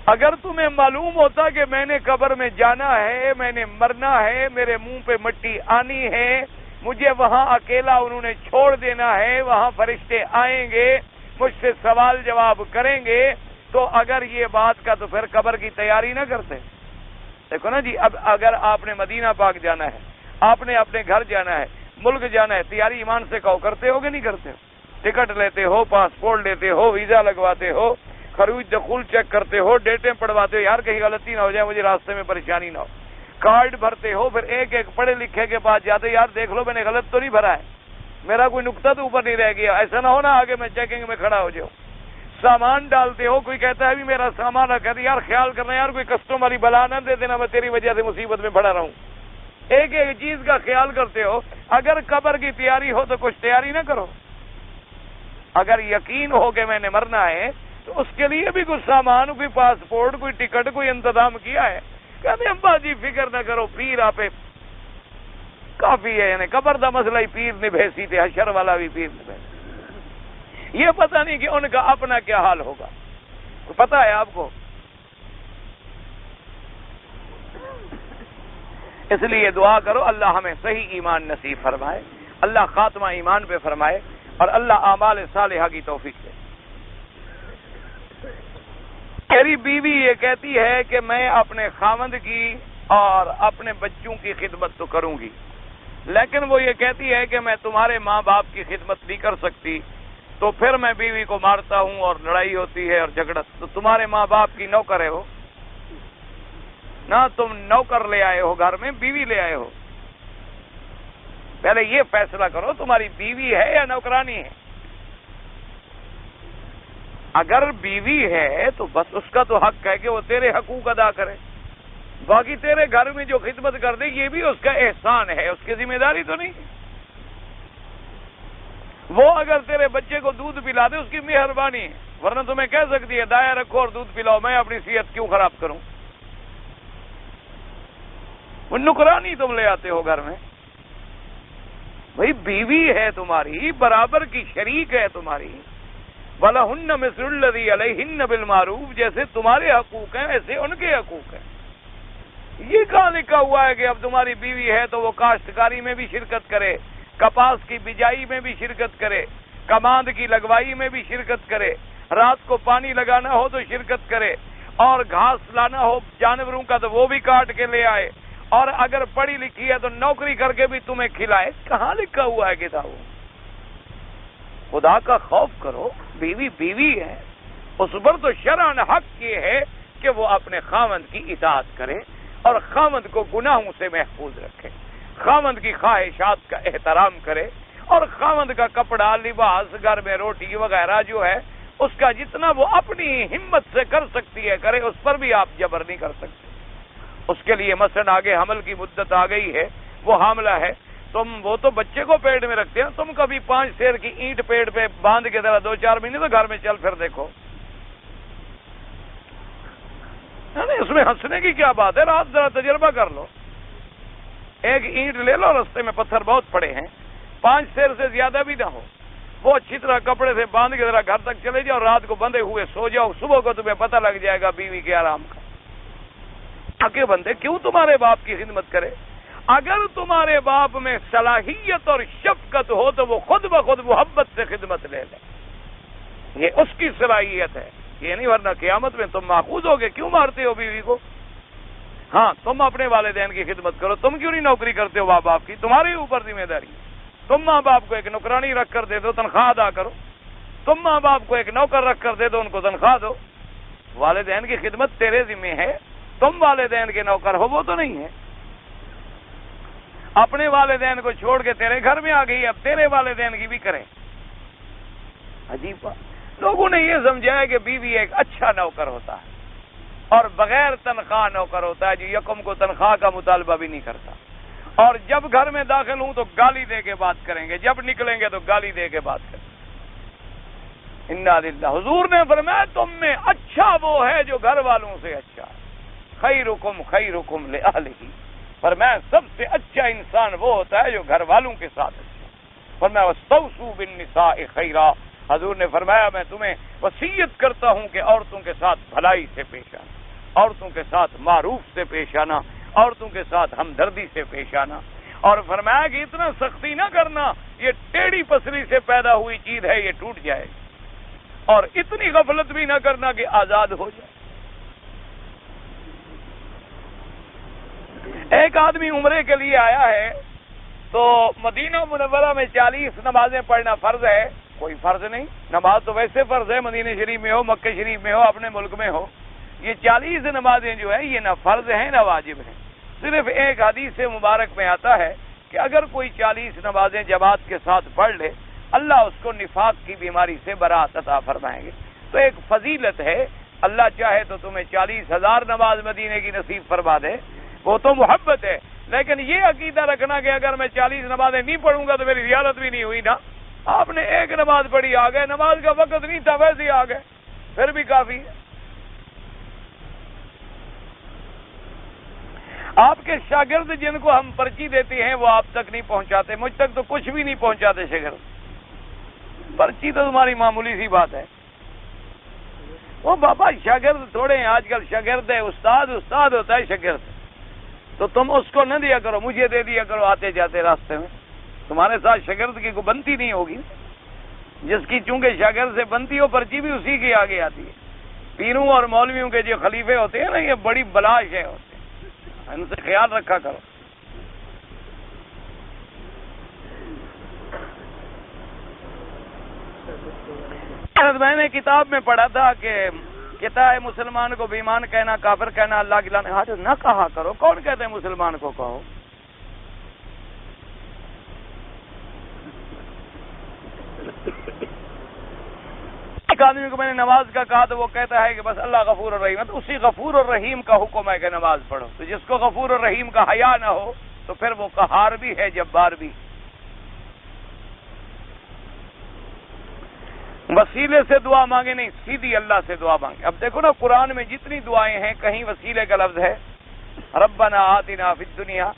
اگر تمہیں معلوم ہوتا کہ میں نے قبر میں جانا ہے، میں نے مرنا ہے، میرے منہ پہ مٹی آنی ہے، مجھے وہاں اکیلا انہوں نے چھوڑ دینا ہے، وہاں فرشتے آئیں گے مجھ سے سوال جواب کریں گے، تو اگر یہ بات کا تو پھر قبر کی تیاری نہ کرتے. دیکھو نا جی، اب اگر آپ نے مدینہ پاک جانا ہے، آپ نے اپنے گھر جانا ہے، ملک جانا ہے، تیاری ایمان سے کہو کرتے ہو کہ نہیں کرتے ہو؟ ٹکٹ لیتے ہو، پاسپورٹ لیتے ہو، ویزا لگواتے ہو، خروج دخول چیک کرتے ہو، ڈیٹیں پڑھواتے ہو، یار کہیں غلطی نہ ہو جائے، مجھے راستے میں پریشانی نہ ہو. کارڈ بھرتے ہو، پھر ایک ایک پڑھے لکھے کے پاس جاتے، یار دیکھ لو میں نے غلط تو نہیں بھرا ہے، میرا کوئی نقطہ تو اوپر نہیں رہ گیا، ایسا نہ ہونا آگے میں چیکنگ میں کھڑا ہو جاؤں. سامان ڈالتے ہو, کوئی کہتا ہے بھی میرا سامان رکھ دے, یار خیال کرنا یار کوئی کسٹمر ہی بلا نہ دے دینا, میں تیری وجہ سے مصیبت میں پڑا رہوں. ایک ایک چیز کا خیال کرتے ہو. اگر قبر کی تیاری ہو تو کچھ تیاری نہ کرو. اگر یقین ہو کہ میں نے مرنا ہے تو اس کے لیے بھی کچھ سامان, کوئی پاسپورٹ, کوئی ٹکٹ, کوئی انتظام کیا ہے. کہتے ابا جی فکر نہ کرو, پیر آپ کافی ہے. یعنی قبر دا مسئلہ ہی پیر نبھیسی تھے, حشر والا بھی پیر نبھیسی. یہ پتہ نہیں کہ ان کا اپنا کیا حال ہوگا, پتہ ہے آپ کو. اس لیے دعا کرو اللہ ہمیں صحیح ایمان نصیب فرمائے, اللہ خاتمہ ایمان پہ فرمائے, اور اللہ اعمال صالحہ کی توفیق دے. میری بیوی یہ کہتی ہے کہ میں اپنے خاوند کی اور اپنے بچوں کی خدمت تو کروں گی, لیکن وہ یہ کہتی ہے کہ میں تمہارے ماں باپ کی خدمت نہیں کر سکتی, تو پھر میں بیوی کو مارتا ہوں اور لڑائی ہوتی ہے اور جھگڑا. تو تمہارے ماں باپ کی نوکر ہے وہ نہ, تم نوکر لے آئے ہو گھر میں, بیوی لے آئے ہو. پہلے یہ فیصلہ کرو تمہاری بیوی ہے یا نوکرانی ہے. اگر بیوی ہے تو بس اس کا تو حق ہے کہ وہ تیرے حقوق ادا کرے. باقی تیرے گھر میں جو خدمت کر دے یہ بھی اس کا احسان ہے, اس کی ذمہ داری تو نہیں. وہ اگر تیرے بچے کو دودھ پلا دے اس کی مہربانی ہے, ورنہ تمہیں کہہ سکتی ہے دایا رکھو اور دودھ پلاؤ, میں اپنی صحت کیوں خراب کروں. وہ نکرانی تم لے آتے ہو گھر میں. بھئی بیوی ہے تمہاری, برابر کی شریک ہے تمہاری. وَلَهُنَّ مِثْلُ الَّذِي عَلَيْهِنَّ بِالْمَعْرُوفِ, جیسے تمہارے حقوق ہیں ایسے ان کے حقوق ہیں. یہ کہاں لکھا ہوا ہے کہ اب تمہاری بیوی ہے تو وہ کاشتکاری میں بھی شرکت کرے, کپاس کی بجائی میں بھی شرکت کرے, کماند کی لگوائی میں بھی شرکت کرے, رات کو پانی لگانا ہو تو شرکت کرے, اور گھاس لانا ہو جانوروں کا تو وہ بھی کاٹ کے لے آئے, اور اگر پڑھی لکھی ہے تو نوکری کر کے بھی تمہیں کھلائے. کہاں لکھا ہوا ہے کتابوں. خدا کا خوف کرو, بیوی بیوی ہے, اس پر تو شرعاً حق یہ ہے کہ وہ اپنے خاوند کی اطاعت کرے اور خاوند کو گناہوں سے محفوظ رکھے, خاوند کی خواہشات کا احترام کرے, اور خاوند کا کپڑا, لباس, گھر میں روٹی وغیرہ جو ہے اس کا جتنا وہ اپنی ہمت سے کر سکتی ہے کرے, اس پر بھی آپ جبر نہیں کر سکتے. اس کے لیے مثلا آگے حمل کی مدت آ گئی ہے, وہ حاملہ ہے, وہ تو بچے کو پیٹ میں رکھتے ہیں, تم کبھی 5 سیر کی اینٹ پیٹ پہ باندھ کے ذرا 2-4 مہینے تو گھر میں چل پھر دیکھو. اس میں ہنسنے کی کیا بات ہے, رات ذرا تجربہ کر لو. ایک اینٹ لے لو, رستے میں پتھر بہت پڑے ہیں, 5 سیر سے زیادہ بھی نہ ہو, وہ اچھی طرح کپڑے سے باندھ کے ذرا گھر تک چلے جاؤ, رات کو بندھے ہوئے سو جاؤ, صبح کو تمہیں پتہ لگ جائے گا بیوی کے آرام کا. آگے بندے کیوں تمہارے باپ کی خدمت کرے. اگر تمہارے باپ میں صلاحیت اور شفقت ہو تو وہ خود بخود محبت سے خدمت لے لے, یہ اس کی صلاحیت ہے, یہ نہیں, ورنہ قیامت میں تم ماخوذ ہوگے. کیوں مارتے ہو بیوی کو. ہاں تم اپنے والدین کی خدمت کرو, تم کیوں نہیں نوکری کرتے ہو ماں باپ کی, تمہارے اوپر ذمہ داری. تم ماں باپ کو ایک نوکرانی رکھ کر دے دو, تنخواہ ادا کرو. تم ماں باپ کو ایک نوکر رکھ کر دے دو, ان کو تنخواہ دو. والدین کی خدمت تیرے ذمہ ہے, تم والدین کے نوکر ہو وہ تو نہیں ہے. اپنے والدین کو چھوڑ کے تیرے گھر میں آ گئی, اب تیرے والدین کی بھی کریں. عجیب بات. لوگوں نے یہ سمجھا ہے کہ بیوی ایک اچھا نوکر ہوتا ہے اور بغیر تنخواہ نوکر ہوتا ہے جو یکم کو تنخواہ کا مطالبہ بھی نہیں کرتا, اور جب گھر میں داخل ہوں تو گالی دے کے بات کریں گے, جب نکلیں گے تو گالی دے کے بات کریں گے. انا للہ. حضور نے فرمایا تم میں اچھا وہ ہے جو گھر والوں سے اچھا ہے. خیرکم خیرکم لأہلہ. فرمایا سب سے اچھا انسان وہ ہوتا ہے جو گھر والوں کے ساتھ اچھا. فرمایا واستوصوا بالنساء خیرا. حضور نے فرمایا میں تمہیں وصیت کرتا ہوں کہ عورتوں کے ساتھ بھلائی سے پیش آنا, عورتوں کے ساتھ معروف سے پیش آنا, عورتوں کے ساتھ ہمدردی سے پیش آنا. اور فرمایا کہ اتنا سختی نہ کرنا, یہ ٹیڑھی پسلی سے پیدا ہوئی چیز ہے, یہ ٹوٹ جائے. اور اتنی غفلت بھی نہ کرنا کہ آزاد ہو جائے. ایک آدمی عمرے کے لیے آیا ہے تو مدینہ منورہ میں 40 نمازیں پڑھنا فرض ہے. کوئی فرض نہیں, نماز تو ویسے فرض ہے, مدینہ شریف میں ہو, مکہ شریف میں ہو, اپنے ملک میں ہو. یہ 40 نمازیں جو ہیں یہ نہ فرض ہیں نہ واجب ہیں. صرف ایک حدیث مبارک میں آتا ہے کہ اگر کوئی 40 نمازیں جماعت کے ساتھ پڑھ لے اللہ اس کو نفاق کی بیماری سے برات عطا فرمائیں گے. تو ایک فضیلت ہے. اللہ چاہے تو تمہیں 40,000 نماز مدینے کی نصیب فرما دے، وہ تو محبت ہے. لیکن یہ عقیدہ رکھنا کہ اگر میں 40 نمازیں نہیں پڑھوں گا تو میری زیارت بھی نہیں ہوئی نا. آپ نے ایک نماز پڑھی، آ گئے، نماز کا وقت نہیں تھا ویسے ہی آ گئے، پھر بھی کافی ہے. آپ کے شاگرد جن کو ہم پرچی دیتے ہیں وہ آپ تک نہیں پہنچاتے، مجھ تک تو کچھ بھی نہیں پہنچاتے شاگرد. پرچی تو تمہاری معمولی سی بات ہے. وہ بابا شاگرد تھوڑے ہیں، آج کل شاگرد ہے، استاد ہوتا ہے شاگرد. تو تم اس کو نہ دیا کرو، مجھے دے دیا کرو آتے جاتے راستے میں. تمہارے ساتھ شاگرد کی کوئی بنتی نہیں ہوگی. جس کی چونکہ شاگرد سے بنتی ہو پرچی بھی اسی کے آگے آتی ہے. پیروں اور مولویوں کے جو خلیفے ہوتے ہیں نا، یہ بڑی بلاش ہے ہوتے ہیں، ان سے خیال رکھا کرو. میں نے کتاب میں پڑھا تھا کہ کہتا ہے مسلمان کو بے ایمان کہنا، کافر کہنا اللہ کی لعنت نہ کہا کرو. کون کہتے ہیں مسلمان کو کہو؟ ایک آدمی کو میں نے نماز کا کہا تو وہ کہتا ہے کہ بس اللہ غفور الرحیم ہے. تو اسی غفور الرحیم کا حکم ہے کہ نماز پڑھو. تو جس کو غفور الرحیم کا حیا نہ ہو تو پھر وہ قہار بھی ہے، جبار بھی. وسیلے سے دعا مانگے نہیں، سیدھی اللہ سے دعا مانگے. اب دیکھو نا قرآن میں جتنی دعائیں ہیں کہیں وسیلے کا لفظ ہے. ربنا آتنا فی الدنیا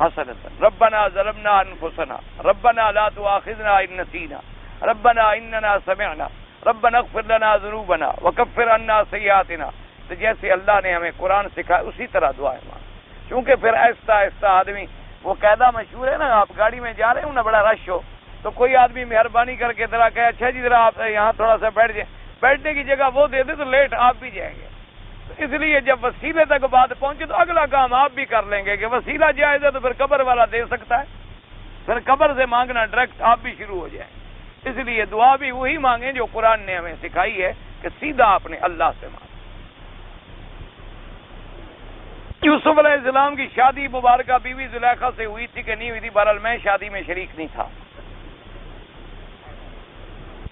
حسنۃ، ربنا ظلمنا انفسنا، ربنا لا تؤاخذنا ان نسینا، ربنا اننا سمعنا، ربنا اغفر لنا ذنوبنا وکفر عنا سیئاتنا. تو جیسے اللہ نے ہمیں قرآن سکھایا اسی طرح دعائیں مانگیں. چونکہ پھر آہستہ آہستہ آدمی، وہ قاعدہ مشہور ہے نا، آپ گاڑی میں جا رہے ہوں نا، بڑا رش ہو تو کوئی آدمی مہربانی کر کے ذرا کہ اچھا جی ذرا آپ یہاں تھوڑا سا بیٹھ جائیں، بیٹھنے کی جگہ وہ دے دے تو لیٹ آپ بھی جائیں گے. تو اس لیے جب وسیلے تک بات پہنچے تو اگلا کام آپ بھی کر لیں گے کہ وسیلہ جائز ہے تو پھر قبر والا دے سکتا ہے، پھر قبر سے مانگنا ڈائریکٹ آپ بھی شروع ہو جائیں. اس لیے دعا بھی وہی مانگیں جو قرآن نے ہمیں سکھائی ہے کہ سیدھا اپنے اللہ سے مانگیں. یوسف علیہ السلام کی شادی مبارکہ بیوی زلیخا سے ہوئی تھی کہ نہیں ہوئی تھی، بہرحال میں شادی میں شریک نہیں تھا.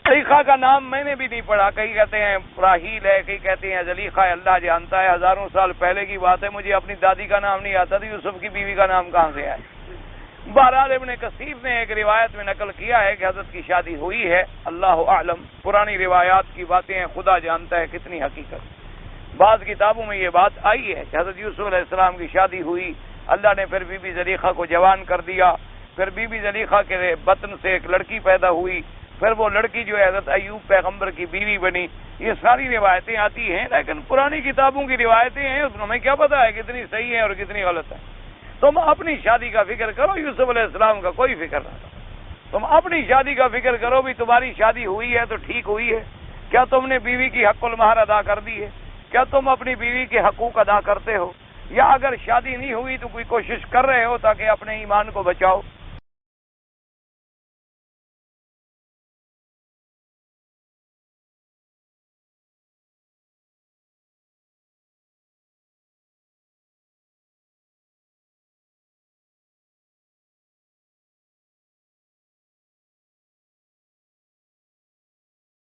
زلیخا کا نام میں نے بھی نہیں پڑھا. کئی کہتے ہیں راحیل ہے، کئی کہتے ہیں زلیخا ہے، اللہ جانتا ہے. ہزاروں سال پہلے کی بات ہے، مجھے اپنی دادی کا نام نہیں آتا تھا، یوسف کی بیوی کا نام کہاں سے آیا. بہرحال ابن کثیر نے ایک روایت میں نقل کیا ہے کہ حضرت کی شادی ہوئی ہے. اللہ اعلم، پرانی روایات کی باتیں ہیں، خدا جانتا ہے کتنی حقیقت. بعض کتابوں میں یہ بات آئی ہے کہ حضرت یوسف علیہ السلام کی شادی ہوئی، اللہ نے پھر بی بی زلیخا کو جوان کر دیا، پھر بی بی زلیخا کے بطن سے ایک لڑکی پیدا ہوئی، پھر وہ لڑکی جو ہے حضرت ایوب پیغمبر کی بیوی بنی. یہ ساری روایتیں آتی ہیں، لیکن پرانی کتابوں کی روایتیں ہیں، اس میں کیا پتا ہے کتنی صحیح ہیں اور کتنی غلط ہیں. تم اپنی شادی کا فکر کرو، یوسف علیہ السلام کا کوئی فکر نہ کرو. تم اپنی شادی کا فکر کرو. بھی تمہاری شادی ہوئی ہے تو ٹھیک ہوئی ہے. کیا تم نے بیوی کی حق المہر ادا کر دی ہے؟ کیا تم اپنی بیوی کے حقوق ادا کرتے ہو؟ یا اگر شادی نہیں ہوئی تو کوئی کوشش کر رہے ہو تاکہ اپنے ایمان کو بچاؤ؟